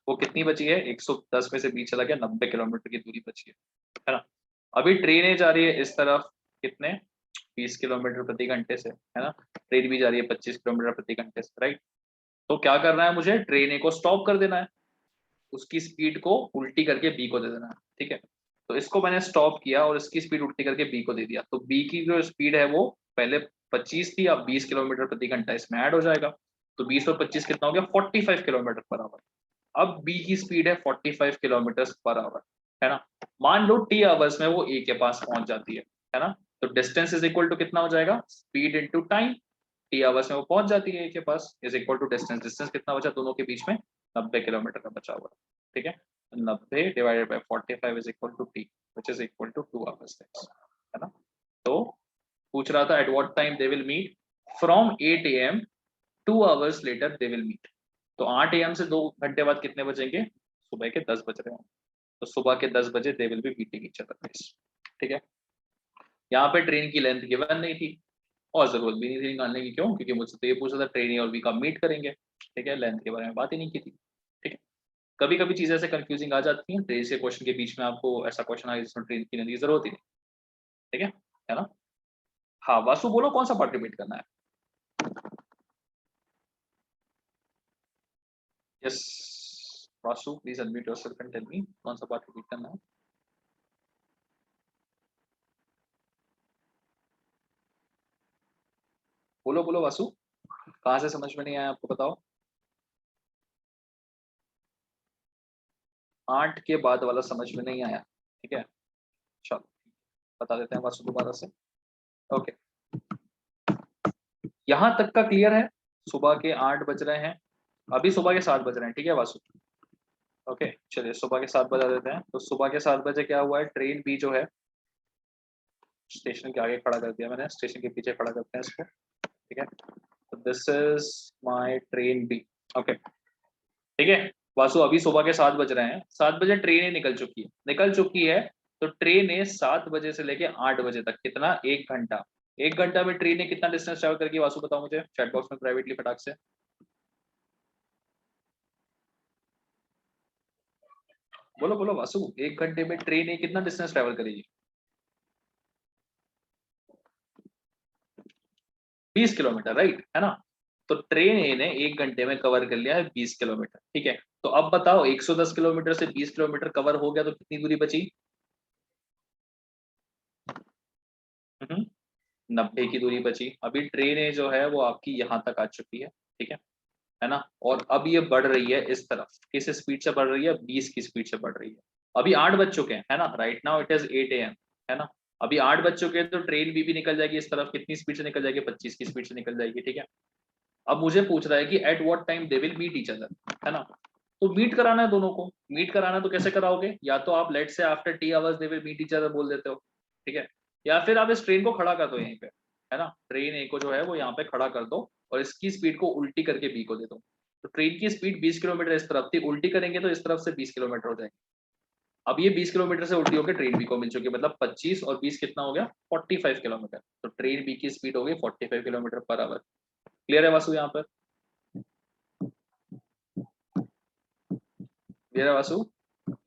[SPEAKER 1] वो कितनी बची है, 110 में से 20 चला गया, 90 किलोमीटर की दूरी बची है ना। अभी ट्रेनें जा रही है इस तरफ कितने, 20 किलोमीटर प्रति घंटे से, है ना। ट्रेन भी जा रही है 25 किलोमीटर प्रति घंटे से, राइट। तो क्या करना है मुझे, ट्रेन ए को स्टॉप कर देना है, उसकी स्पीड को उल्टी करके बी को दे देना है, ठीक है। तो इसको मैंने स्टॉप किया और इसकी स्पीड उल्टी करके बी को दे दिया, तो बी की जो स्पीड है वो पहले 25 थी, अब 20 किलोमीटर प्रति घंटा इसमें ऐड हो जाएगा। तो 20 और 25 कितना हो गया, 45 किलोमीटर पर आवर। अब बी की स्पीड है 45 किलोमीटर पर आवर, है ना। मान लो टी आवर्स में वो ए के पास पहुंच जाती है ना। तो डिस्टेंस इज इक्वल टू कितना हो जाएगा, speed into time. T hours में वो पहुंच जाती है ए के पास, is equal to distance, distance कितना बचा दोनों के बीच में, 90 किलोमीटर का बचा हुआ, ठीक है। 90 divided by 45 is equal to t, which is equal to 2 hours, है ना। तो पूछ रहा था at what time they will meet, from 8 AM 2 hours later they will meet. तो 8 AM से 2 घंटे बाद कितने बजेंगे, सुबह के 10 बज रहे हैं, तो सुबह के 10 बजे they will be meeting each other, ठीक है। यहाँ पे ट्रेन की लेंथ गिवन नहीं थी और जरूरत भी नहीं थी निकालने की, क्यों, क्योंकि मुझसे तो ये पूछा था ट्रेन ए और बी कब मीट करेंगे, ठीक है। लेंथ के बारे में बात ही नहीं की थी, ठीक है। कभी कभी चीजें ऐसे कंफ्यूजिंग आ जाती हैं, ट्रेन से क्वेश्चन के बीच में आपको ऐसा क्वेश्चन आ जिसमें ट्रेन की लेंथ की जरूरत ही नहीं, ठीक है ना। हाँ वासु बोलो कौन सा पार्ट रिपीट करना है। Yes Vasu please unmute yourself and tell me कौन सा पार्ट रिपीट करना है। बोलो बोलो वासु, कहाँ से समझ में नहीं आया आपको, बताओ। 8 के बाद वाला समझ में नहीं आया, ठीक है। चलो बता देते हैं वासु दोबारा से। ओके, यहाँ तक का क्लियर है, सुबह के 8 बज रहे हैं, अभी सुबह के 7 बज रहे हैं, ठीक है वासु। ओके चलिए सुबह के 7 बजा देते हैं। तो सुबह के 7 बजे क्या हुआ है, ट्रेन भी जो है स्टेशन के आगे खड़ा कर दिया मैंने, स्टेशन के पीछे खड़ा करते हैं इसको, ठीक है। तो this is my train B, okay ठीक है। वासु अभी सुबह के 7 बज रहे हैं, 7 बजे ट्रेन निकल चुकी है। तो ट्रेन है 7 बजे से लेके 8 बजे तक कितना, 1 घंटा। 1 घंटा में ट्रेन ने कितना डिस्टेंस ट्रैवल करके, वासु बताओ मुझे चैट बॉक्स में प्राइवेटली फटाक से। बोलो बोलो वासु, 1 घंटे में ट्रेन है कितना डिस्टेंस ट्रैवल करेगी, 20 किलोमीटर, राइट, है ना। तो ट्रेन ए ने 1 घंटे में कवर कर लिया है 20 किलोमीटर, ठीक है। तो अब बताओ 110 किलोमीटर से 20 किलोमीटर कवर हो गया तो कितनी दूरी बची, 90 की दूरी बची। अभी ट्रेन ए जो है वो आपकी यहाँ तक आ चुकी है ना। और अब ये बढ़ रही है इस तरफ, किस स्पीड से बढ़ रही है, 20 की स्पीड से बढ़ रही है। अभी 8 बज चुके हैं, है ना, right now it is 8 AM, है ना। अभी 8 बज चुके हैं तो ट्रेन भी निकल जाएगी इस तरफ, कितनी स्पीड से निकल जाएगी, 25 की स्पीड से निकल जाएगी, ठीक है। अब मुझे पूछ रहा है कि at what time they will meet each other, है ना। तो मीट कराना है दोनों को, मीट कराना है तो कैसे कराओगे, या तो आप let say after t hours they will meet each other बोल देते हो, ठीक है। या फिर आप इस ट्रेन को खड़ा कर दो यहीं पे, है ना, ट्रेन ए को जो है वो यहाँ पे खड़ा कर दो और इसकी स्पीड को उल्टी करके बी को दे दो। तो ट्रेन की स्पीड 20 किलोमीटर इस तरफ थी, उल्टी करेंगे तो इस तरफ से 20 किलोमीटर हो जाएगी। अब ये 20 किलोमीटर से उल्टी होकर ट्रेन बी को मिल चुकी है, मतलब 25 और 20 कितना हो गया, 45 किलोमीटर। तो ट्रेन बी की स्पीड हो गई 45 किलोमीटर पर आवर। क्लियर है वासु यहाँ पर, क्लियर है वासु,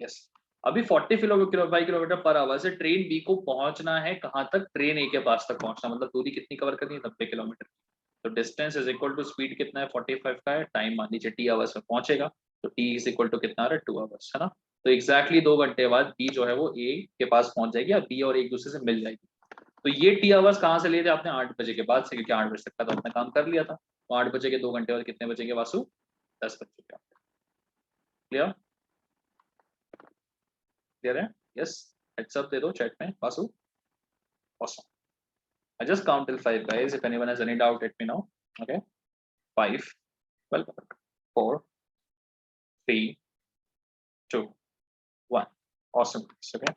[SPEAKER 1] यस। अभी 45 किलोमीटर पर आवर से ट्रेन बी को पहुंचना है कहां तक, ट्रेन ए के पास तक पहुंचना, मतलब दूरी कितनी कवर करनी है, 90 किलोमीटर। तो distance is equal to speed कितना है, 45 का है, टाइम मान लीजिए टी आवर्स में पहुंचेगा, तो टी इज इक्वल टू कितना आ रहा है, 2 आवर्स, है ना। तो एग्जैक्टली 2 घंटे बाद बी जो है वो ए के पास पहुंच जाएगी, या बी और एक दूसरे से मिल जाएगी। तो ये टी आवर्स कहाँ से लिए थे आपने, 8 बजे के बाद से, क्योंकि 8 बजे तक का तो आपने काम कर लिया था। तो 8 बजे के 2 घंटे बाद कितने बचेंगे वासु, 10 बज चुके। क्लियर, क्लियर है, यस। हेड्स अप दे दो चैट में Vasu, awesome. I just count till 5 guys, if anyone has any doubt let me know, okay। 5, well, 4, 3, 2, 1, awesome, okay।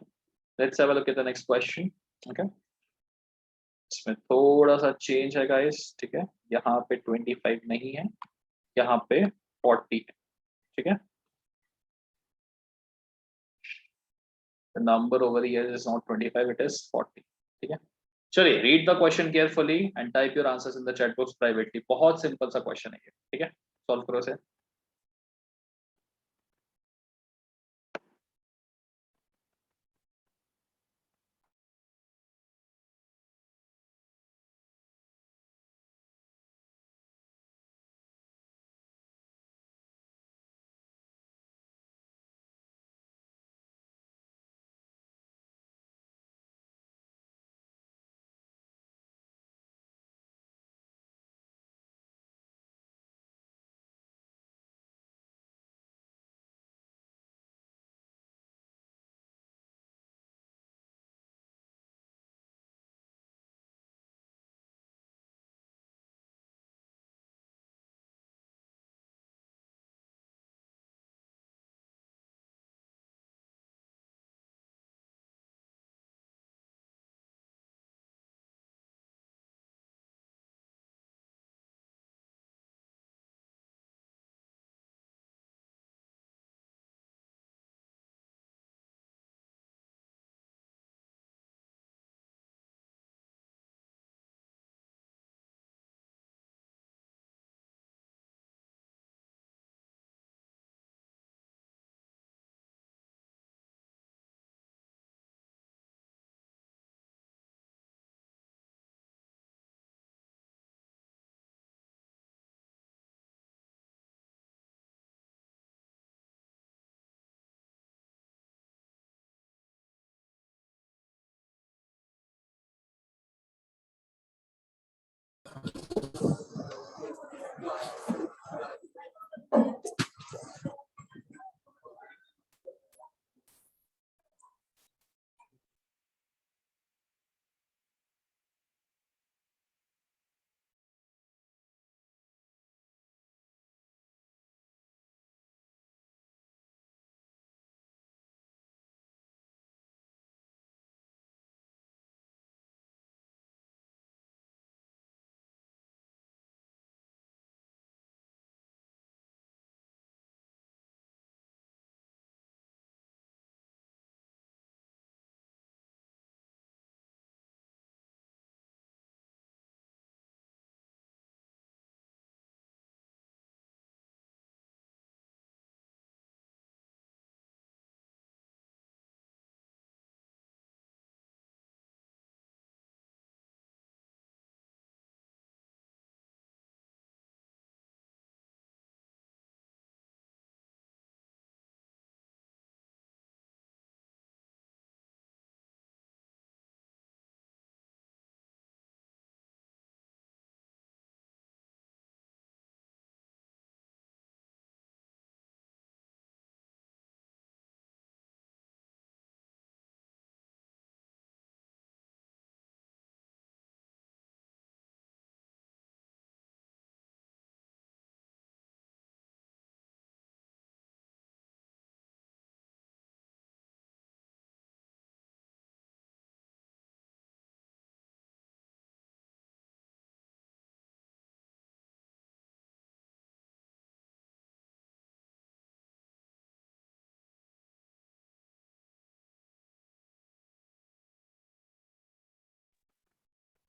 [SPEAKER 1] Let's have a look at the next question, okay। इसमें थोड़ा सा change है guys, ठीक है। यहाँ पे 25 नहीं है, यहाँ पे 40 है, ठीक है। The number over here is not 25, it is 40, ठीक है। चलिए read the question carefully and type your answers in the chat box privately. बहुत सिंपल सा क्वेश्चन है ये, ठीक है, सॉल्व करो इसे।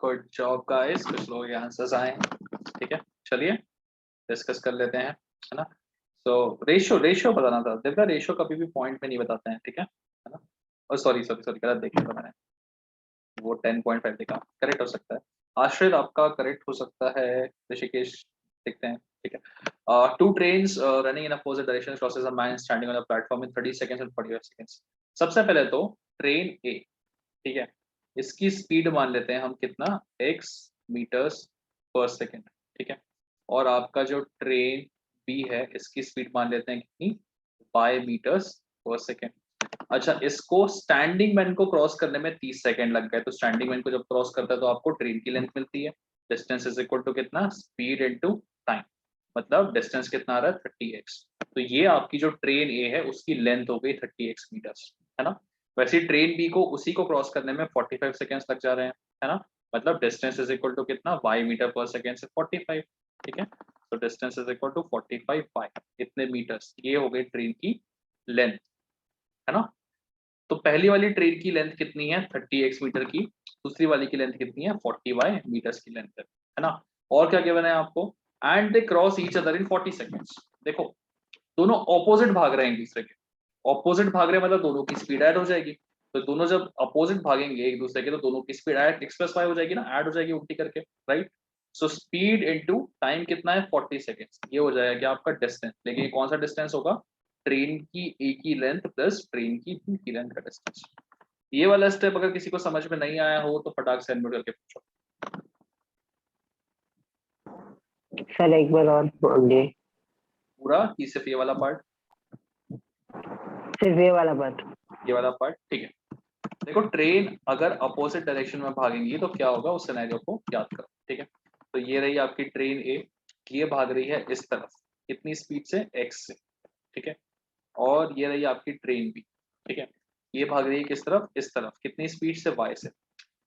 [SPEAKER 1] गुड जॉब गाइस, कुछ लोग आंसर्स आए हैं। ठीक है, चलिए डिस्कस कर लेते हैं, है ना। सो रेशियो रेशियो बताना था, देखा रेशियो कभी भी पॉइंट में नहीं बताते हैं, ठीक है ना। और सॉरी सॉरी सॉरी गलत देख लिया था मैंने, वो 10.5 देखा, करेक्ट हो सकता है। आश्रित आपका करेक्ट हो सकता है। ऋषिकेश देखते हैं, ठीक है। Two trains running in opposite direction crosses a man standing on the platform in 30 seconds and 45 seconds. सबसे पहले तो ट्रेन ए, ठीक है, इसकी स्पीड मान लेते हैं हम कितना, x मीटर्स पर सेकेंड, ठीक है। और आपका जो ट्रेन बी है इसकी स्पीड मान लेते हैं कितनी, y मीटर्स पर सेकेंड। अच्छा, इसको स्टैंडिंग मैन को क्रॉस करने में 30 सेकंड लग गए, तो स्टैंडिंग मैन को जब क्रॉस करता है तो आपको ट्रेन की लेंथ मिलती है। डिस्टेंस इज इक्वल टू कितना, स्पीड इनटू टाइम, मतलब डिस्टेंस कितना आ रहा है 30x। तो ये आपकी जो ट्रेन ए है उसकी लेंथ हो गई 30x मीटर्स, है ना। वैसे ट्रेन बी को उसी को क्रॉस करने में 45 सेकेंड्स लग जा रहे हैं, है ना। मतलब डिस्टेंस इज इक्वल टू कितना, y मीटर पर सेकेंड से 45, ठीक है। तो डिस्टेंस इज इक्वल टू 45 y, इतने मीटर्स, ये हो गई ट्रेन की लेंथ, है ना। तो पहली वाली ट्रेन की लेंथ कितनी है 30x मीटर की, दूसरी वाली की लेंथ कितनी है 40y मीटर्स की लेंथ है ना। और क्या गिवन है आपको, and they cross each other in 40 seconds. देखो दोनों ऑपोजिट भाग रहे हैं एक दूसरे के, ऑपोजिट भाग रहे हैं मतलब दोनों की स्पीड ऐड हो जाएगी। तो दोनों जब अपोजिट भागेंगे एक दूसरे के तो दोनों की स्पीड ऐड x प्लस वाई हो जाएगी ना, ऐड हो जाएगी उल्टी करके, right. So speed into time कितना है 40 सेकेंड्स, ये हो जाएगा आपका डिस्टेंस। लेकिन ये कौन सा डिस्टेंस होगा, ट्रेन की ए की लेंथ प्लस ट्रेन की बी की लेंथ का डिस्टेंस। ये वाला स्टेप अगर किसी को समझ में नहीं आया हो तो फटाक से अनम्यूट करके पूछो।
[SPEAKER 2] सर एक बार और बोलिए।
[SPEAKER 1] पूरा की सिर्फ ये वाला पार्ट,
[SPEAKER 2] सिर्फ ये वाला बात।
[SPEAKER 1] ये वाला पार्ट, ठीक है। देखो ट्रेन अगर अपोजिट डायरेक्शन में भागेंगी तो क्या होगा, उस सिनेरियो को याद करो, ठीक है। तो ये रही आपकी ट्रेन ए, ये भाग रही है इस तरफ, कितनी स्पीड से, x से, ठीक है। और ये रही आपकी ट्रेन बी, ठीक है, ये भाग रही है किस तरफ, इस तरफ, कितनी स्पीड से, y से।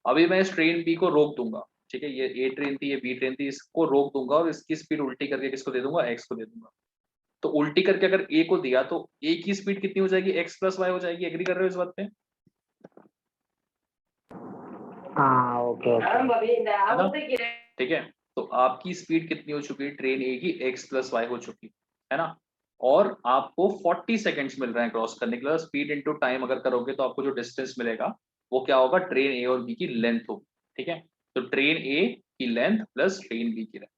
[SPEAKER 1] अभी मैं इस ट्रेन बी को रोक दूंगा, ठीक है, ये ए ट्रेन थी, ये बी ट्रेन थी, इसको रोक दूंगा और इसकी स्पीड उल्टी करके किसको दे दूंगा, x को दे दूंगा। तो उल्टी करके अगर ए को दिया तो ए की स्पीड कितनी हो जाएगी, x प्लस वाई हो जाएगी। एग्री कर रहे हो इस बात पे,
[SPEAKER 2] हाँ ओके ओके।
[SPEAKER 1] ठीक है। तो आपकी स्पीड कितनी हो चुकी है ट्रेन ए की, x प्लस वाई हो चुकी है ना। और आपको 40 सेकंड्स मिल रहे हैं क्रॉस करने के लिए। स्पीड इनटू टाइम अगर करोगे तो आपको जो डिस्टेंस मिलेगा वो क्या होगा, ट्रेन ए और बी की लेंथ होगी, ठीक है। तो ट्रेन ए की लेंथ प्लस ट्रेन बी की length.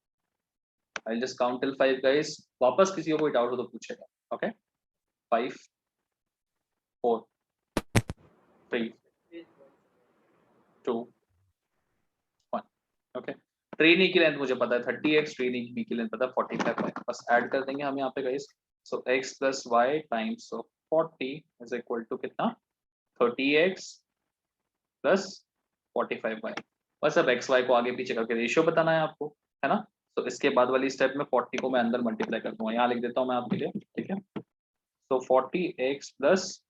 [SPEAKER 1] I just count till 5 guys, वापस किसी को कोई डाउट हो तो पूछेगा, ओके। 5 4 3 2 1, ओके। ट्रेन ए की लेंथ मुझे पता है 30x, ट्रेन ए की बी की लेंथ पता है 45, बस ऐड कर देंगे हम यहाँ पे गाइस। सो x प्लस y times 40 is equal to कितना, 30x प्लस 45y। बस अब एक्स वाई को आगे पीछे करके रेशियो बताना है आपको, है ना। तो इसके बाद वाली स्टेप में 40 को मैं अंदर मल्टीप्लाई कर दूंगा, यहाँ लिख देता हूँ मैं आपके लिए, ठीक है। तो 40x plus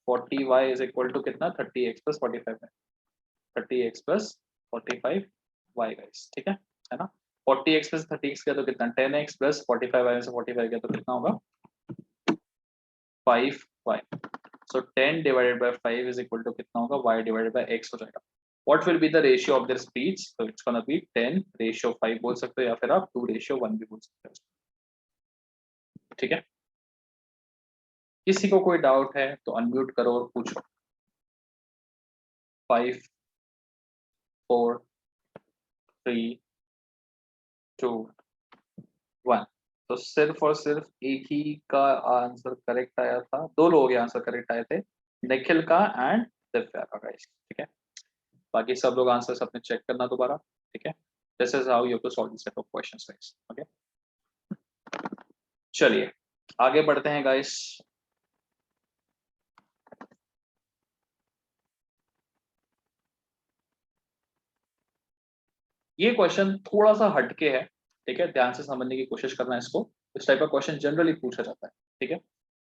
[SPEAKER 1] 40y is equal to कितना, 30x प्लस 45 है, 30x प्लस 45y गाइस, ठीक है ना। 40x प्लस 30x किया तो कितना, 10x प्लस 45y में से 45 किया तो कितना होगा, 5y। So 10 divided by 5 is equal to कितना होगा, y डिवाइडेड बाय x हो जाएगा। What will be the ratio of their speeds? So it's gonna be 10:5 बोल सकते हो या फिर आप 2:1 भी बोल सकते हो, ठीक है। किसी को कोई डाउट है तो अनम्यूट करो और पूछो। 5 4 3 2 1। तो सिर्फ और सिर्फ एक ही का आंसर करेक्ट आया था, दो लोगों के आंसर करेक्ट आए थे, निखिल का एंड दिव्या का गाइस, ठीक है। बाकी सब लोग आंसर अपने चेक करना दोबारा, ठीक है। This is how you have to solve this set of questions guys, okay. चलिए आगे बढ़ते हैं गाइस। ये क्वेश्चन थोड़ा सा हटके है, ठीक है, ध्यान से समझने की कोशिश करना इसको। इस टाइप का क्वेश्चन जनरली पूछा जाता है, ठीक है।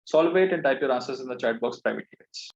[SPEAKER 1] Solve it and type your answers in the chat box privately.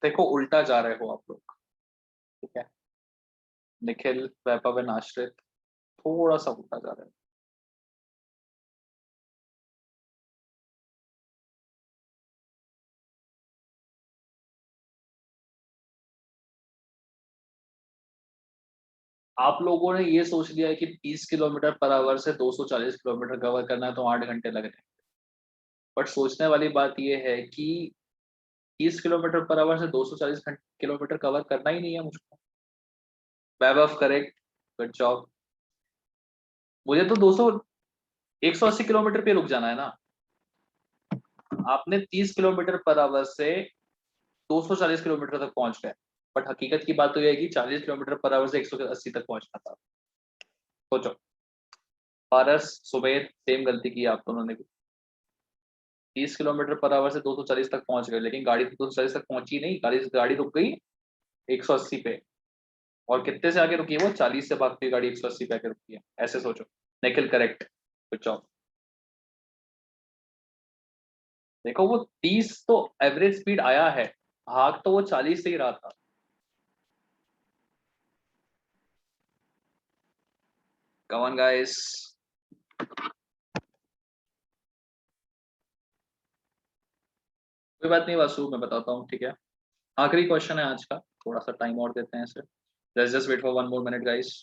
[SPEAKER 1] देखो उल्टा जा रहे हो आप लोग, ठीक है, निखिल, वैभव एंड आश्रित थोड़ा सा उल्टा जा रहे हो। आप लोगों ने ये सोच लिया है कि 30 किलोमीटर पर आवर से 240 किलोमीटर कवर करना है तो 8 घंटे लग रहे हैं, बट सोचने वाली बात ये है कि 30 किलोमीटर पर आवर से 240 किलोमीटर कवर करना ही नहीं है मुझको। वैभव करेक्ट, गुड जॉब। मुझे तो 200 180 किलोमीटर पे रुक जाना है ना। आपने 30 किलोमीटर पर आवर से 240 किलोमीटर तक पहुंच गए, बट हकीकत की बात तो यह है कि 40 किलोमीटर पर आवर से 180 तक पहुंचना था। सोचो, पारस, सुमेर, सेम गलती की आप दोनों ने भी। 30 किलोमीटर पर आवर से 240 तक पहुंच गए, लेकिन गाड़ी तो 240 तक पहुंची नहीं, गाड़ी गाड़ी रुक गई 180 पे। और कितने से आगे रुकी है वो? 40 से भागती हुई गाड़ी 180 पे आके रुकी है, ऐसे सोचो। Nikhil correct, good job. देखो वो 30 तो एवरेज स्पीड आया है, भाग तो वो 40 से ही रहा था। कम ऑन गाइस। कोई बात नहीं वासु, मैं बताता हूँ, ठीक है। आखिरी क्वेश्चन है आज का, थोड़ा सा टाइम और देते हैं इसे। Let's just wait for 1 more minute guys.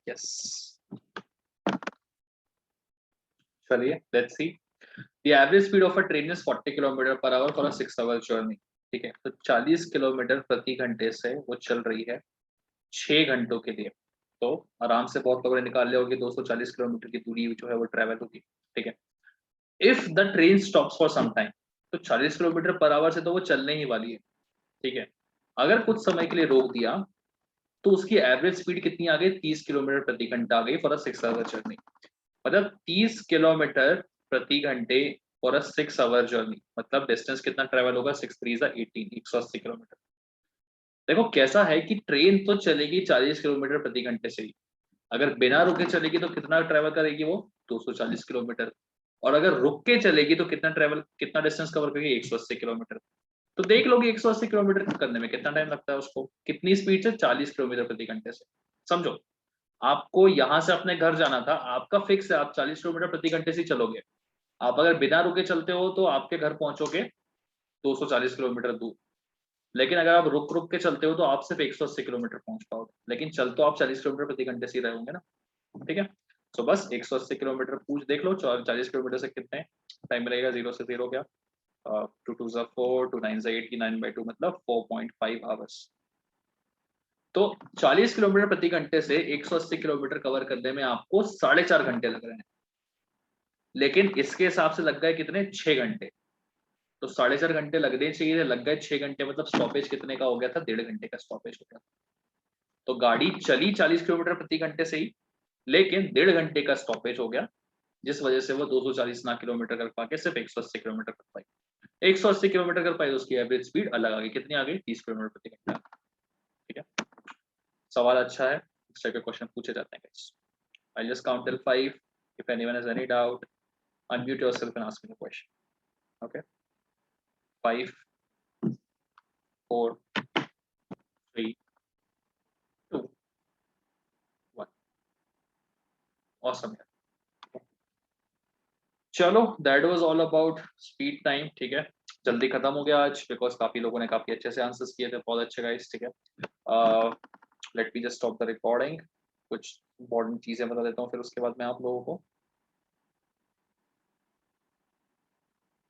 [SPEAKER 1] Yes, चलिए let's see. The average speed of a train is 40 kilometer per hour for a 6 hour जर्नी। ठीक है, तो 40 किलोमीटर प्रति घंटे से वो चल रही है 6 घंटों के लिए। तो आराम से बहुत लोगों ने निकाल लिया होगा कि 240 किलोमीटर की दूरी जो है वो ट्रेवल होगी। ठीक है, if the train stops for some time, तो 40 किलोमीटर पर आवर से तो वो चलने ही वाली है। ठीक है, अगर कुछ समय के लिए रोक दिया तो उसकी एवरेज स्पीड कितनी आ गई? 30 किलोमीटर प्रति घंटा आ गई फॉर अ 6 hour जर्नी। मतलब 30 किलोमीटर प्रति घंटे फॉर अ 6 hour जर्नी, मतलब डिस्टेंस कितना ट्रेवल होगा? 6 3 18, 180 किलोमीटर। देखो कैसा है कि ट्रेन तो चलेगी 40 किलोमीटर प्रति घंटे से ही, अगर बिना रुके चलेगी तो कितना ट्रेवल करेगी वो? 240 किलोमीटर। और अगर रुक के चलेगी तो कितना डिस्टेंस कवर करेगी? 180 किलोमीटर। तो देख लो कि 180 किलोमीटर करने में कितना टाइम लगता है उसको, कितनी स्पीड से? 40 किलोमीटर प्रति घंटे से। समझो, आपको यहां से अपने घर जाना था, आपका फिक्स है आप 40 किलोमीटर प्रति घंटे से ही चलोगे। आप अगर बिना रुके चलते हो तो आपके घर पहुंचोगे 240 किलोमीटर दूर। लेकिन अगर आप रुक रुक के चलते हो तो आप सिर्फ 180 किलोमीटर पहुंच पाओगे, लेकिन चल तो आप 40 किलोमीटर प्रति घंटे से ही रहे होंगे ना। ठीक है, तो बस 180 किलोमीटर पूछ देख लो, 40 किलोमीटर से कितने टाइम मिलेगा? 0 से 0 क्या, 2 2 4, 2 9 8 की 9/2, मतलब 4.5 hours। तो 40 किलोमीटर प्रति घंटे से 180 किलोमीटर कवर करने में आपको 4.5 घंटे लग रहे हैं, लेकिन इसके हिसाब से लग गए कितने 6 घंटे। तो 4.5 घंटे लगने चाहिए, लग गए 6 घंटे, मतलब स्टॉपेज कितने का हो गया था, 1.5 घंटे का स्टॉपेज हो गया। तो गाड़ी चली 40 किलोमीटर प्रति घंटे से ही, लेकिन 1.5 घंटे का स्टॉपेज हो गया, जिस वजह से वो 240 ना किलोमीटर कर पाके सिर्फ 180 किलोमीटर कर पाई। 180 किलोमीटर कर पाई तो उसकी एवरेज स्पीड अलग आ गई, कितनी आ गई, 30 किलोमीटर प्रति घंटा। ठीक है, सवाल अच्छा है, इस टाइप के क्वेश्चन पूछे जाते हैं guys. I'll just count till 5. If anyone has any doubt, unmute yourself and ask me the question. Okay, 5, 4, 3, 2, 1. Awesome. चलो, that was all about speed time. ठीक है, जल्दी खत्म हो गया आज, बिकॉज काफी लोगों ने काफी अच्छे से आंसर्स किए थे, बहुत अच्छे गाइस। ठीक है, let me just stop the recording, कुछ इंपॉर्टेंट चीजें बता देता हूँ फिर उसके बाद मैं आप लोगों को।